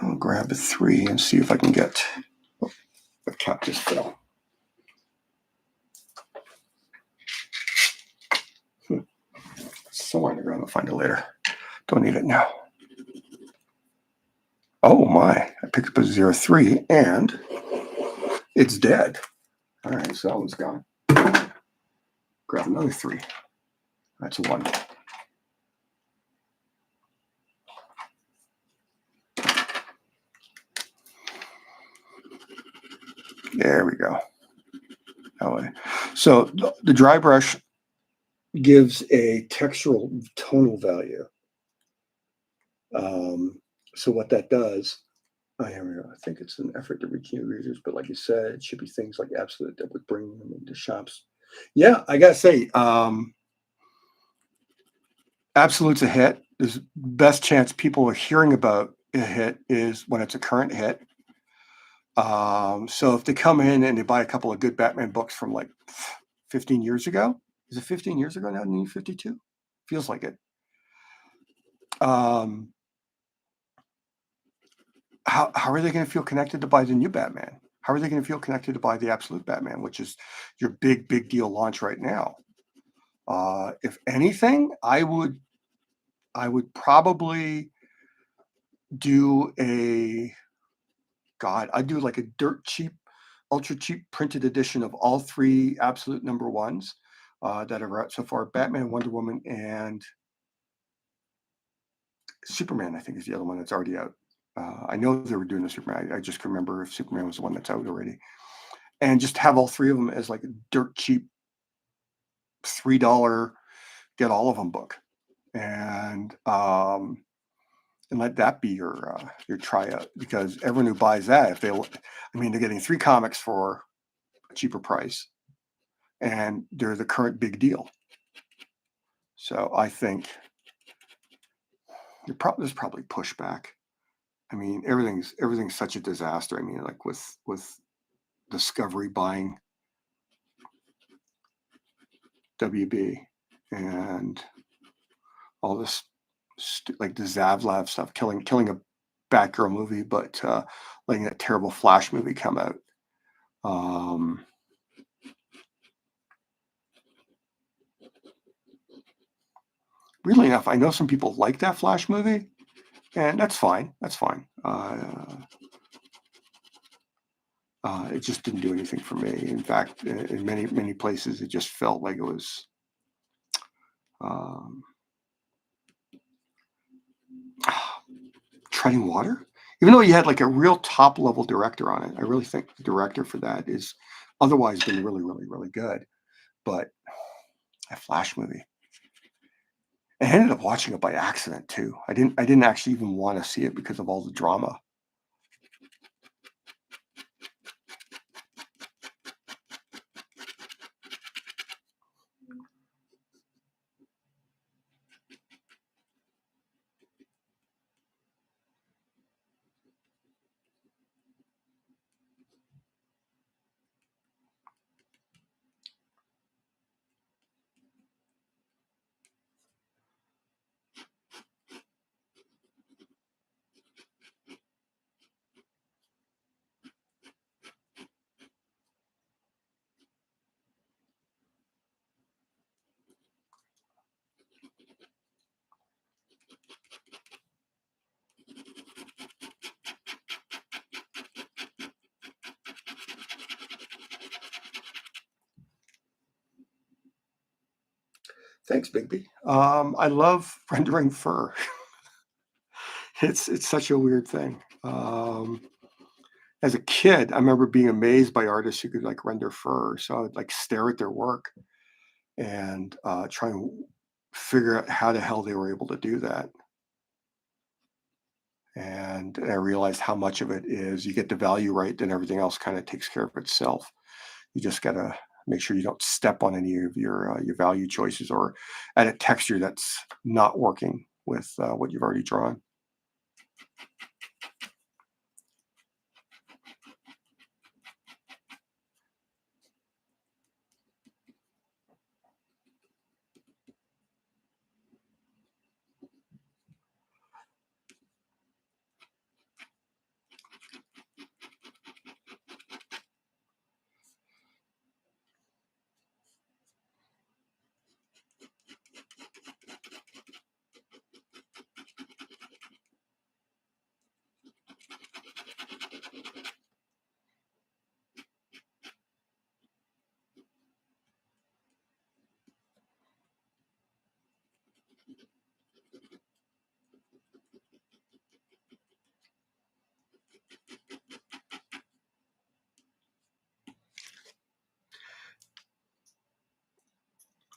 Now I'll grab a 3 and see if I can get, oh, the cap just fell. Somewhere in the ground, I'll find it later. Don't need it now. Oh my, I picked up a 03 and it's dead. All right, so that one's gone. Grab another 3. That's a 1. There we go. That way. So the dry brush gives a textural tonal value. So what that does, I think it's an effort to reach new users, but like you said, it should be things like Absolute that would bring them into shops. Yeah, I gotta say, Absolute's a hit. There's best chance people are hearing about a hit is when it's a current hit. So if they come in and they buy a couple of good Batman books from like 15 years ago, is it 15 years ago now? New 52 feels like it. How are they going to feel connected to buy the new Batman? How are they going to feel connected to buy the Absolute Batman, which is your big deal launch right now? If anything, I would probably do I'd do like a dirt cheap, ultra cheap printed edition of all 3 Absolute #1s that are out so far: Batman, Wonder Woman, and Superman. I think is the other one that's already out. I know they were doing the Superman. I just can remember if Superman was the one that's out already. And just have all 3 of them as like a dirt cheap $3 get all of them book, and let that be your tryout, because everyone who buys that, if they, I mean, they're getting 3 comics for a cheaper price, and they're the current big deal. So I think there's probably pushback. I mean, everything's such a disaster. I mean, like with Discovery buying WB, and all this like the Zavlav stuff, killing a Batgirl movie, but letting that terrible Flash movie come out. Um, Weirdly enough, I know some people like that Flash movie, and that's fine. That's fine. It just didn't do anything for me. In fact, in many places, it just felt like it was um, treading water. Even though you had like a real top level director on it, I really think the director for that is otherwise been really good. But that Flash movie, I ended up watching it by accident too. I didn't actually even want to see it because of all the drama. Thanks, Bigby. I love rendering fur. It's such a weird thing. As a kid, I remember being amazed by artists who could like render fur. So I would like stare at their work and try and figure out how the hell they were able to do that. And I realized how much of it is you get the value right, then everything else kind of takes care of itself. You just gotta make sure you don't step on any of your value choices or add a texture that's not working with what you've already drawn.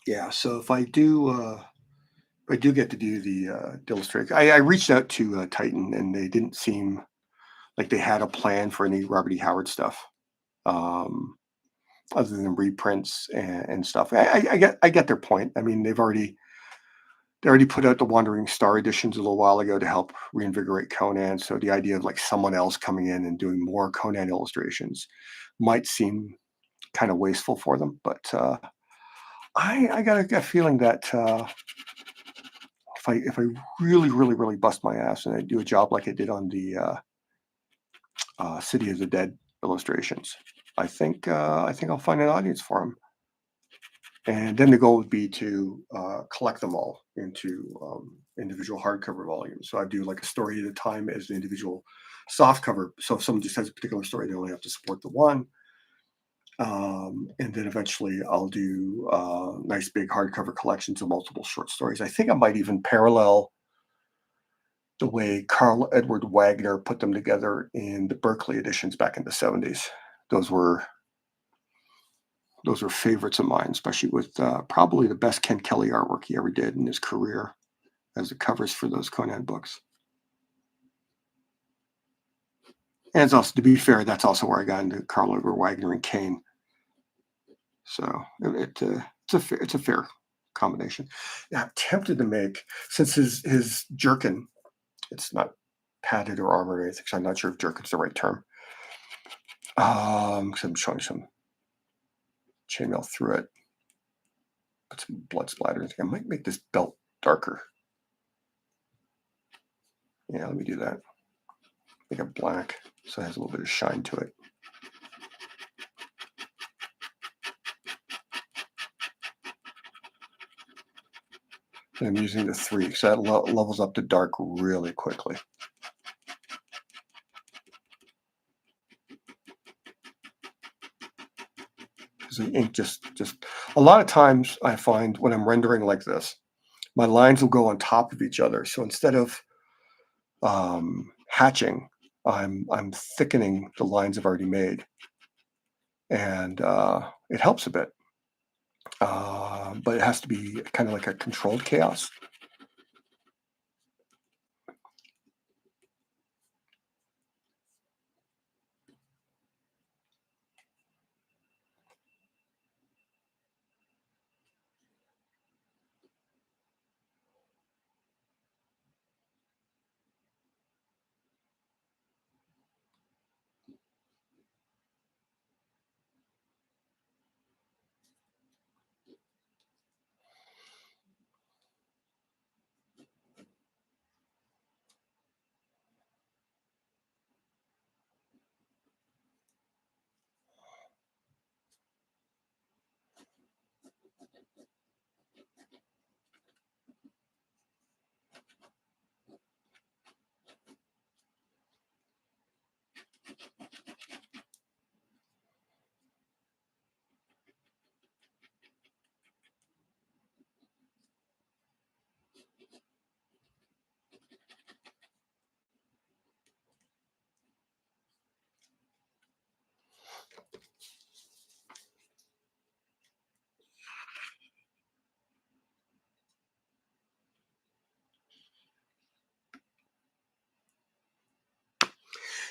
Yeah. So if I do get to do the illustrator, I reached out to Titan, and they didn't seem like they had a plan for any Robert E. Howard stuff, um, other than reprints and stuff. I get their point. I mean, they already put out the Wandering Star editions a little while ago to help reinvigorate Conan. So the idea of like someone else coming in and doing more Conan illustrations might seem kind of wasteful for them. But I got a gut feeling that if I really bust my ass and I do a job like I did on the City of the Dead illustrations, I think I'll find an audience for them. And then the goal would be to collect them all into individual hardcover volumes. So I do like a story at a time as an individual soft cover. So if someone just has a particular story, they only have to support the one. And then eventually I'll do nice big hardcover collections of multiple short stories. I think I might even parallel the way Carl Edward Wagner put them together in the Berkeley editions back in the 70s. Those were those were favorites of mine, especially with probably the best Ken Kelly artwork he ever did in his career as the covers for those Conan books. And it's also, to be fair, that's also where I got into Carl Edward Wagner and Kane. So it's a fair combination. Yeah, I'm tempted to make, since his jerkin, it's not padded or armored or anything, so I'm not sure if jerkin's the right term. Because I'm showing some chainmail through it. put some blood splatters. I might make this belt darker. Yeah, let me do that. Make it black so it has a little bit of shine to it. And I'm using the 3 because that levels up to dark really quickly. Because the ink just a lot of times I find when I'm rendering like this, my lines will go on top of each other. So instead of hatching, I'm thickening the lines I've already made, and it helps a bit. But it has to be kind of like a controlled chaos.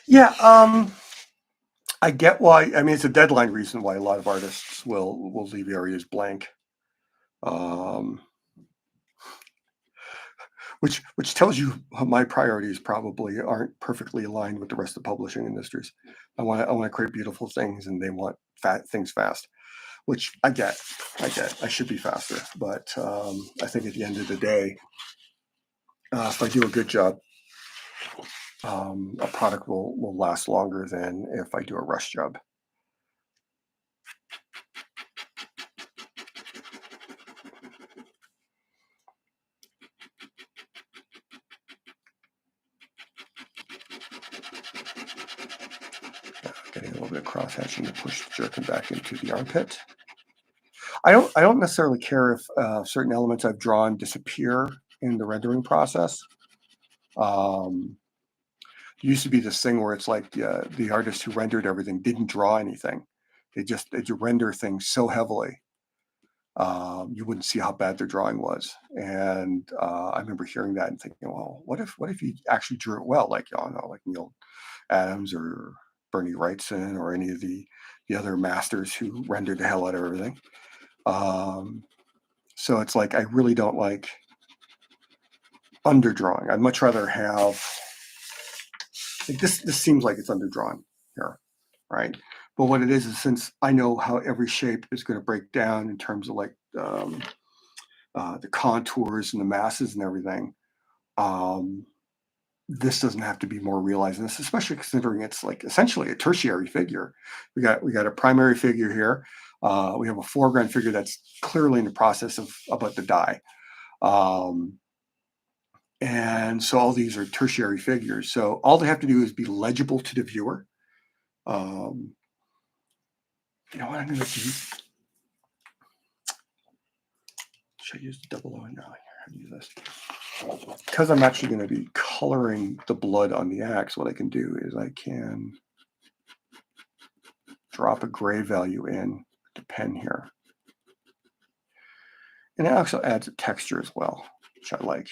Yeah, I get why. I mean, it's a deadline reason why a lot of artists will leave areas blank, um, which tells you my priorities probably aren't perfectly aligned with the rest of the publishing industries. I want to create beautiful things, and they want things fast, which I get. I get. I should be faster, but I think at the end of the day, if I do a good job, a product will last longer than if I do a rush job. Getting a little bit of cross hatching to push the jerkin back into the armpit. I don't necessarily care if certain elements I've drawn disappear in the rendering process. Um, it used to be this thing where it's like the artist who rendered everything didn't draw anything. They render things so heavily, you wouldn't see how bad their drawing was. And I remember hearing that and thinking, well, what if you actually drew it well, like I don't know, like Neil Adams or Bernie Wrightson or any of the other masters who rendered the hell out of everything. Um, so it's like I really don't like underdrawing. I'd much rather have like this. This seems like it's underdrawn here, right? But what it is since I know how every shape is going to break down in terms of like the contours and the masses and everything. Um, this doesn't have to be more realized than this, especially considering it's like essentially a tertiary figure. We got a primary figure here. We have a foreground figure that's clearly in the process of about to die. Um, and so all these are tertiary figures. So all they have to do is be legible to the viewer. Um, you know what I'm going to do? Should I use the double O? No, I'll use this. Because I'm actually going to be coloring the blood on the axe, what I can do is I can drop a gray value in the pen here. And it also adds a texture as well, which I like.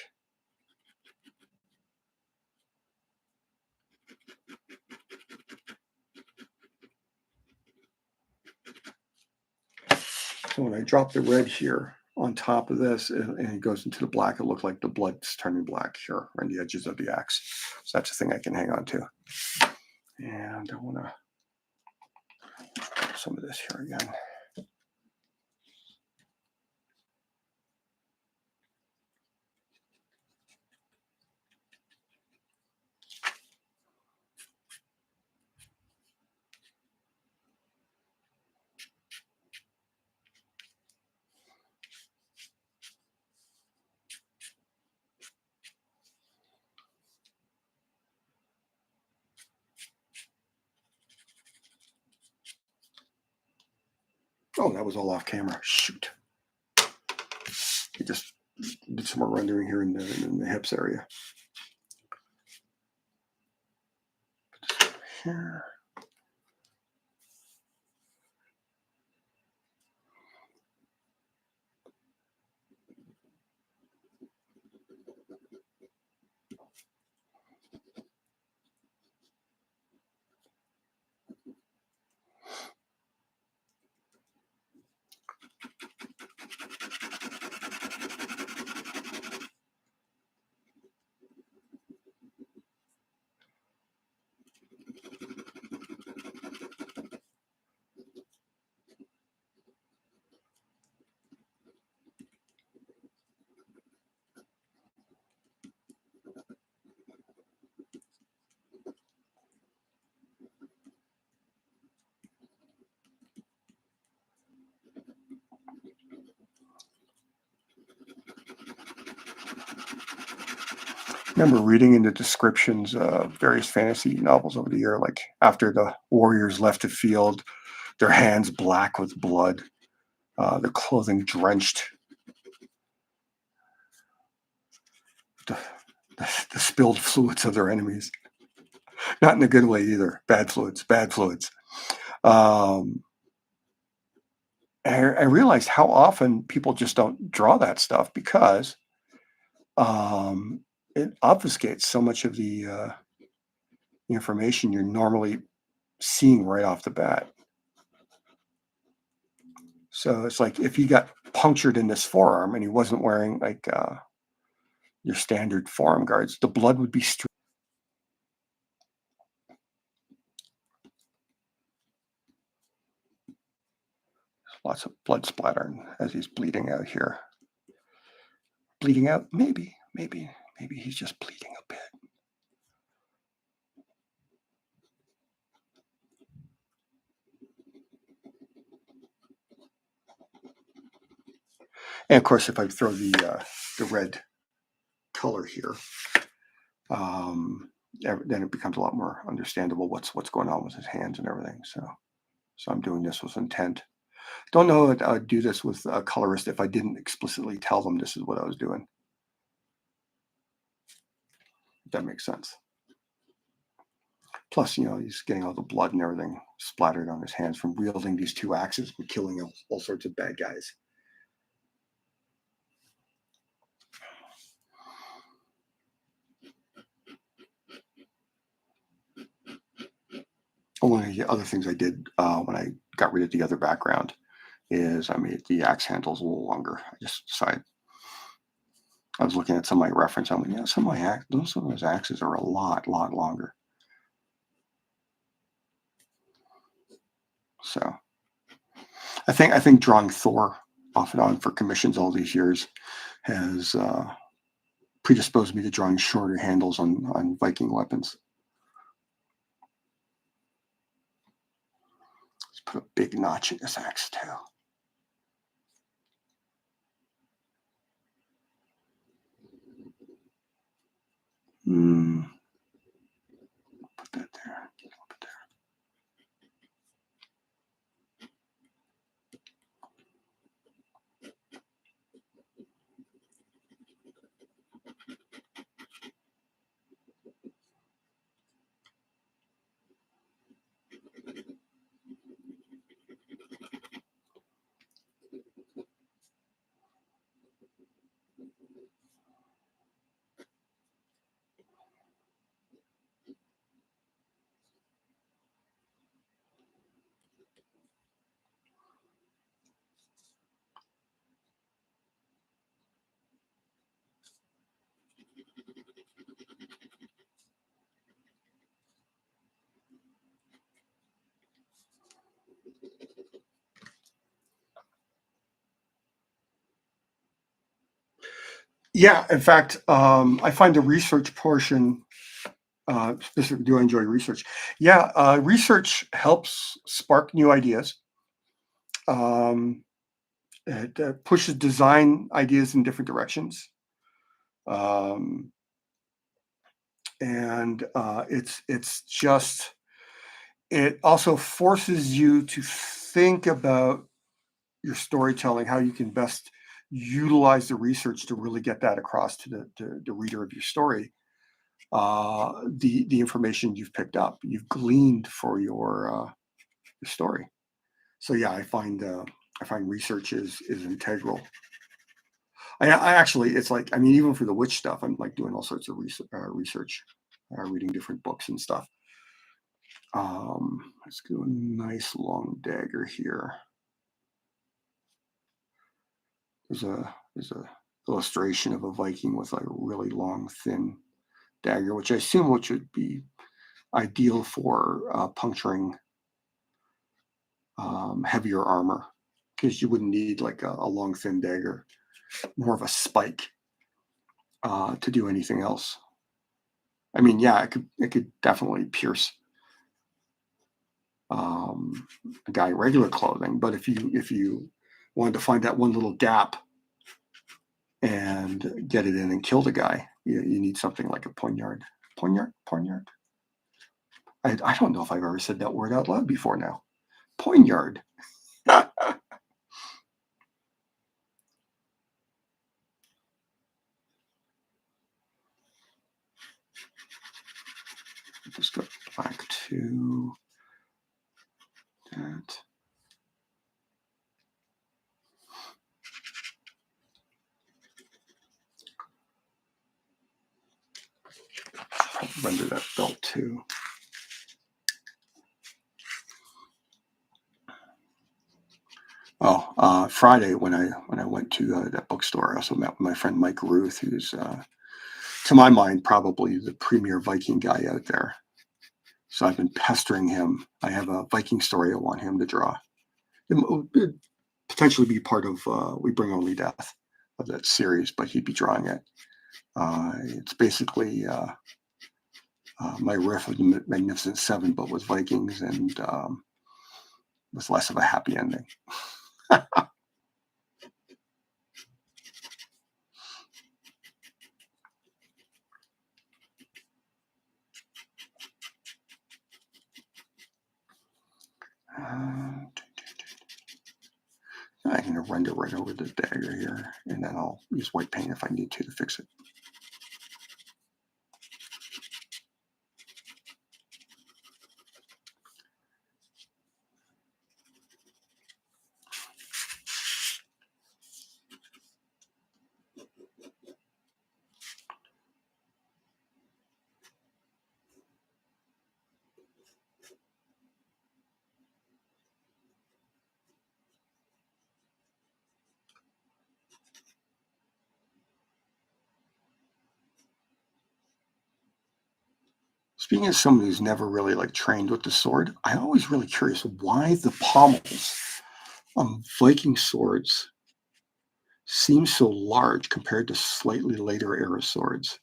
So when I drop the red here on top of this and it goes into the black, it looks like the blood's turning black here around the edges of the axe. So that's a thing I can hang on to. And I want to some of this here again. Oh, that was all off camera. Shoot. I just did some more rendering here in the hips area. Here. Remember reading in the descriptions of various fantasy novels over the year, like after the warriors left the field, their hands black with blood, their clothing drenched, the, the spilled fluids of their enemies. Not in a good way either. Bad fluids, bad fluids. I realized how often people just don't draw that stuff because it obfuscates so much of the information you're normally seeing right off the bat. So it's like if he got punctured in this forearm and he wasn't wearing like your standard forearm guards, the blood would be lots of blood splattering as he's bleeding out here. Bleeding out? Maybe he's just bleeding a bit. And of course, if I throw the red color here, then it becomes a lot more understandable what's going on with his hands and everything. So I'm doing this with intent. Don't know that I would do this with a colorist if I didn't explicitly tell them this is what I was doing. If that makes sense. Plus, he's getting all the blood and everything splattered on his hands from wielding these two axes and killing all sorts of bad guys. One of the other things I did when I got rid of the other background is I made the axe handles a little longer. I just decided I was looking at some of my reference. I'm like, yeah, some of those axes are a lot longer. So I think drawing Thor off and on for commissions all these years has predisposed me to drawing shorter handles on Viking weapons. Let's put a big notch in this axe too. Put that there. Put there. Yeah, in fact, I find the research portion specifically. Do I enjoy research? Yeah, research helps spark new ideas. It pushes design ideas in different directions, um, and it's just it also forces you to think about your storytelling, how you can best utilize the research to really get that across to the reader of your story. The information you've picked up, you've gleaned for your story. So yeah, I find research is integral. I actually, it's like, I mean, even for the witch stuff, I'm like doing all sorts of research, reading different books and stuff. Let's do a nice long dagger here. There's a illustration of a Viking with like a really long, thin dagger, which I assume which would be ideal for puncturing heavier armor, because you wouldn't need like a long, thin dagger, more of a spike to do anything else. I mean, yeah, it could definitely pierce a guy in regular clothing, but if you wanted to find that one little gap and get it in and kill the guy, you need something like a poignard. Poignard. I don't know if I've ever said that word out loud before now. Poignard. Just go back to that. Render that belt too. Oh, Friday when I went to that bookstore, I also met with my friend Mike Ruth, who's to my mind probably the premier Viking guy out there. So I've been pestering him. I have a Viking story I want him to draw. It would potentially be part of We Bring Only Death of that series, but he'd be drawing it. It's basically my riff of the Magnificent Seven, but with Vikings and with less of a happy ending. I'm going to render right over the dagger here, and then I'll use white paint if I need to fix it. Speaking of somebody who's never really like trained with the sword, I'm always really curious why the pommels on Viking swords seem so large compared to slightly later era swords.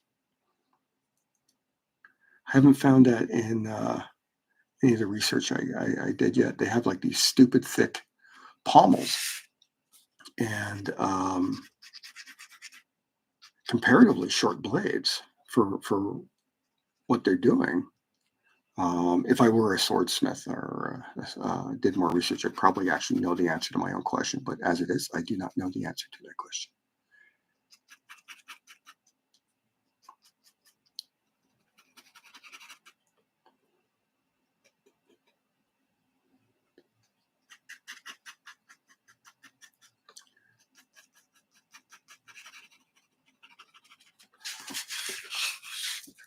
I haven't found that in any of the research I did yet. They have like these stupid thick pommels and comparatively short blades for what they're doing. If I were a swordsmith or did more research, I'd probably actually know the answer to my own question. But as it is, I do not know the answer to that question.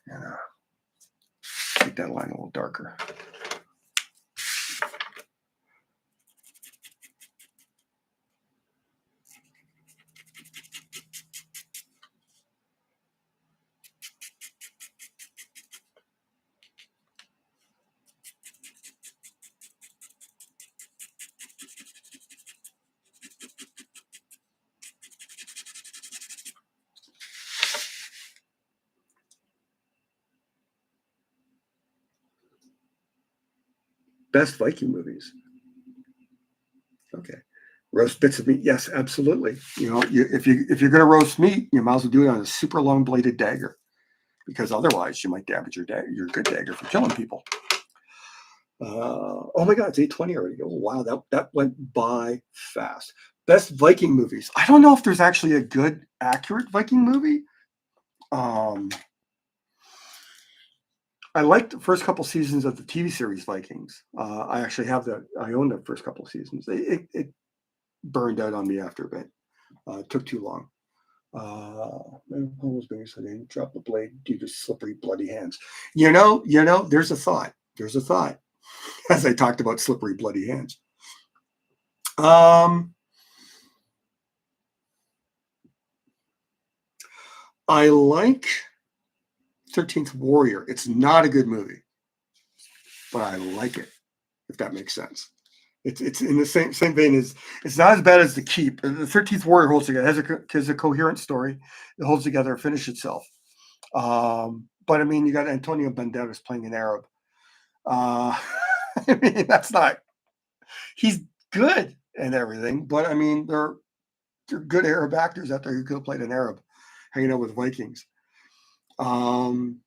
And make that line a little darker. Best Viking movies. Okay. Roast bits of meat. Yes, absolutely. You know, if you're going to roast meat, you might as well do it on a super long bladed dagger, because otherwise you might damage your good dagger for killing people. Oh my God, it's 8:20 already. Oh wow, that went by fast. Best Viking movies. I don't know if there's actually a good, accurate Viking movie. Um, I liked the first couple seasons of the TV series Vikings. I actually have the. I own the first couple seasons. It burned out on me after a bit. It took too long. Almost being so they drop the blade due to slippery, bloody hands. There's a thought. There's a thought. As I talked about slippery, bloody hands. I like 13th Warrior. It's not a good movie, but I like it, if that makes sense. It's in the same vein as it's not as bad as The Keep. The 13th Warrior holds together, has a coherent story. It holds together, finishes itself. But I mean, you got Antonio Banderas playing an Arab. I mean, that's not. He's good and everything, but I mean, there are good Arab actors out there who could have played an Arab, hanging out with Vikings. Northlander,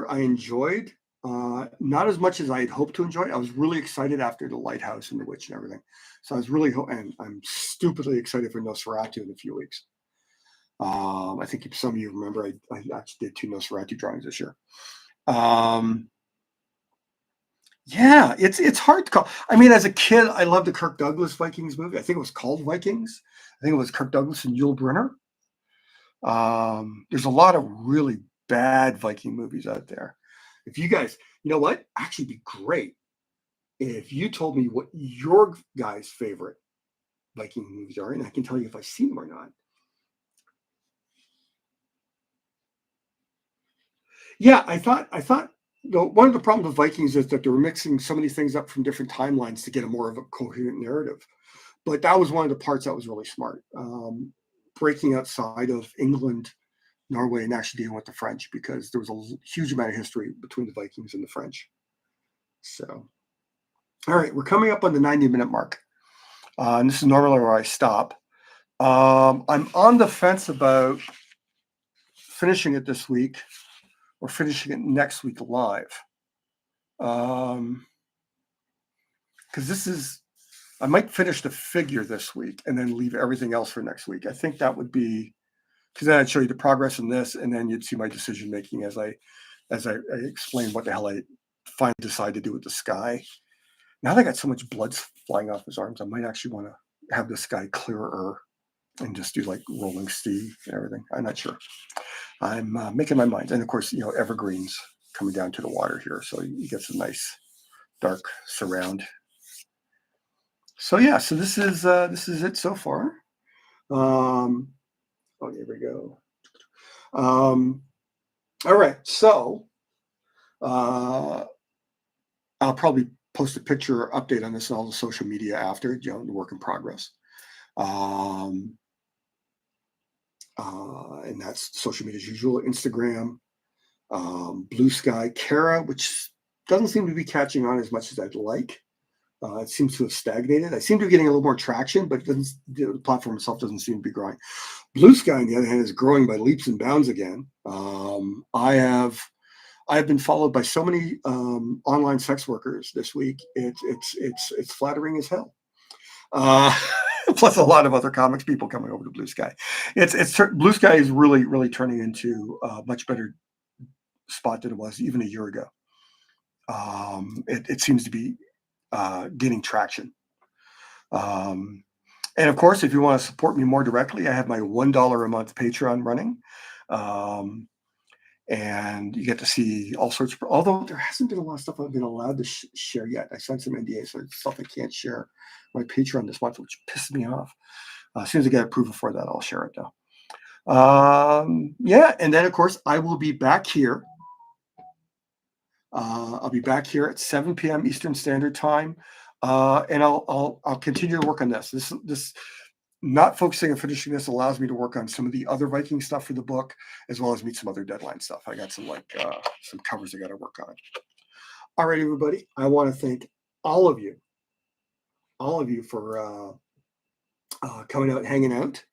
I enjoyed. Not as much as I had hoped to enjoy. I was really excited after The Lighthouse and The Witch and everything. So I was really, and I'm stupidly excited for Nosferatu in a few weeks. I think some of you remember I actually did 2 Nosferatu drawings this year. Yeah, it's hard to call. I mean, as a kid, I loved the Kirk Douglas Vikings movie. I think it was called Vikings. I think it was Kirk Douglas and Yul Brynner. There's a lot of really bad Viking movies out there. If you guys, you know what, actually be great if you told me what your guys' favorite Viking movies are, and I can tell you if I've seen them or not. Yeah, I thought one of the problems with Vikings is that they were mixing so many things up from different timelines to get a more of a coherent narrative. But that was one of the parts that was really smart. Breaking outside of England, Norway, and actually dealing with the French, because there was a huge amount of history between the Vikings and the French. So, all right, we're coming up on the 90-minute mark. And this is normally where I stop. I'm on the fence about finishing it this week or finishing it next week live. Because I might finish the figure this week and then leave everything else for next week. I think that would be, because then I'd show you the progress in this, and then you'd see my decision making as I explain what the hell I finally decide to do with the sky. Now that I got so much blood flying off his arms, I might actually want to have this guy clearer and just do like Rolling Steve and everything. I'm not sure. I'm making my mind. And of course, evergreens coming down to the water here. So you get some nice dark surround. So yeah, so this is it so far. Oh, here we go. All right, so I'll probably post a picture or update on this on all the social media after, the work in progress. And that's social media as usual, Instagram, Bluesky, Cara, which doesn't seem to be catching on as much as I'd like. It seems to have stagnated. I seem to be getting a little more traction, but the platform itself doesn't seem to be growing. Bluesky, on the other hand, is growing by leaps and bounds again. I have been followed by so many online sex workers this week. It's flattering as hell. Plus a lot of other comics people coming over to Bluesky. Bluesky is really turning into a much better spot than it was even a year ago. It seems to be gaining traction. And of course, if you want to support me more directly, I have my $1 a month Patreon running. And you get to see all sorts of, although there hasn't been a lot of stuff I've been allowed to share yet. I signed some NDAs, so it's stuff I can't share my Patreon this month, which pisses me off. As soon as I get approval for that, I'll share it though. Yeah, and then of course I will be back here. I'll be back here at 7 p.m. Eastern Standard Time, and I'll continue to work on this. This not focusing on finishing this allows me to work on some of the other Viking stuff for the book, as well as meet some other deadline stuff. I got some covers I got to work on. All right, everybody. I want to thank all of you for coming out and hanging out.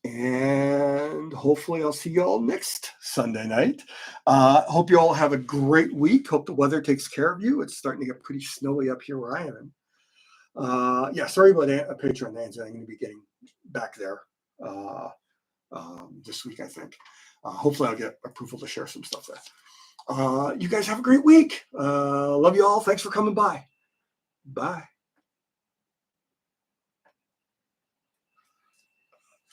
And hopefully I'll see you all next Sunday night. Hope you all have a great week. Hope the weather takes care of you. It's starting to get pretty snowy up here where I am. Yeah, sorry about Patreon, Nancy. I'm going to be getting back there this week, I think. Hopefully I'll get approval to share some stuff there. You guys have a great week. Love you all. Thanks for coming by. Bye.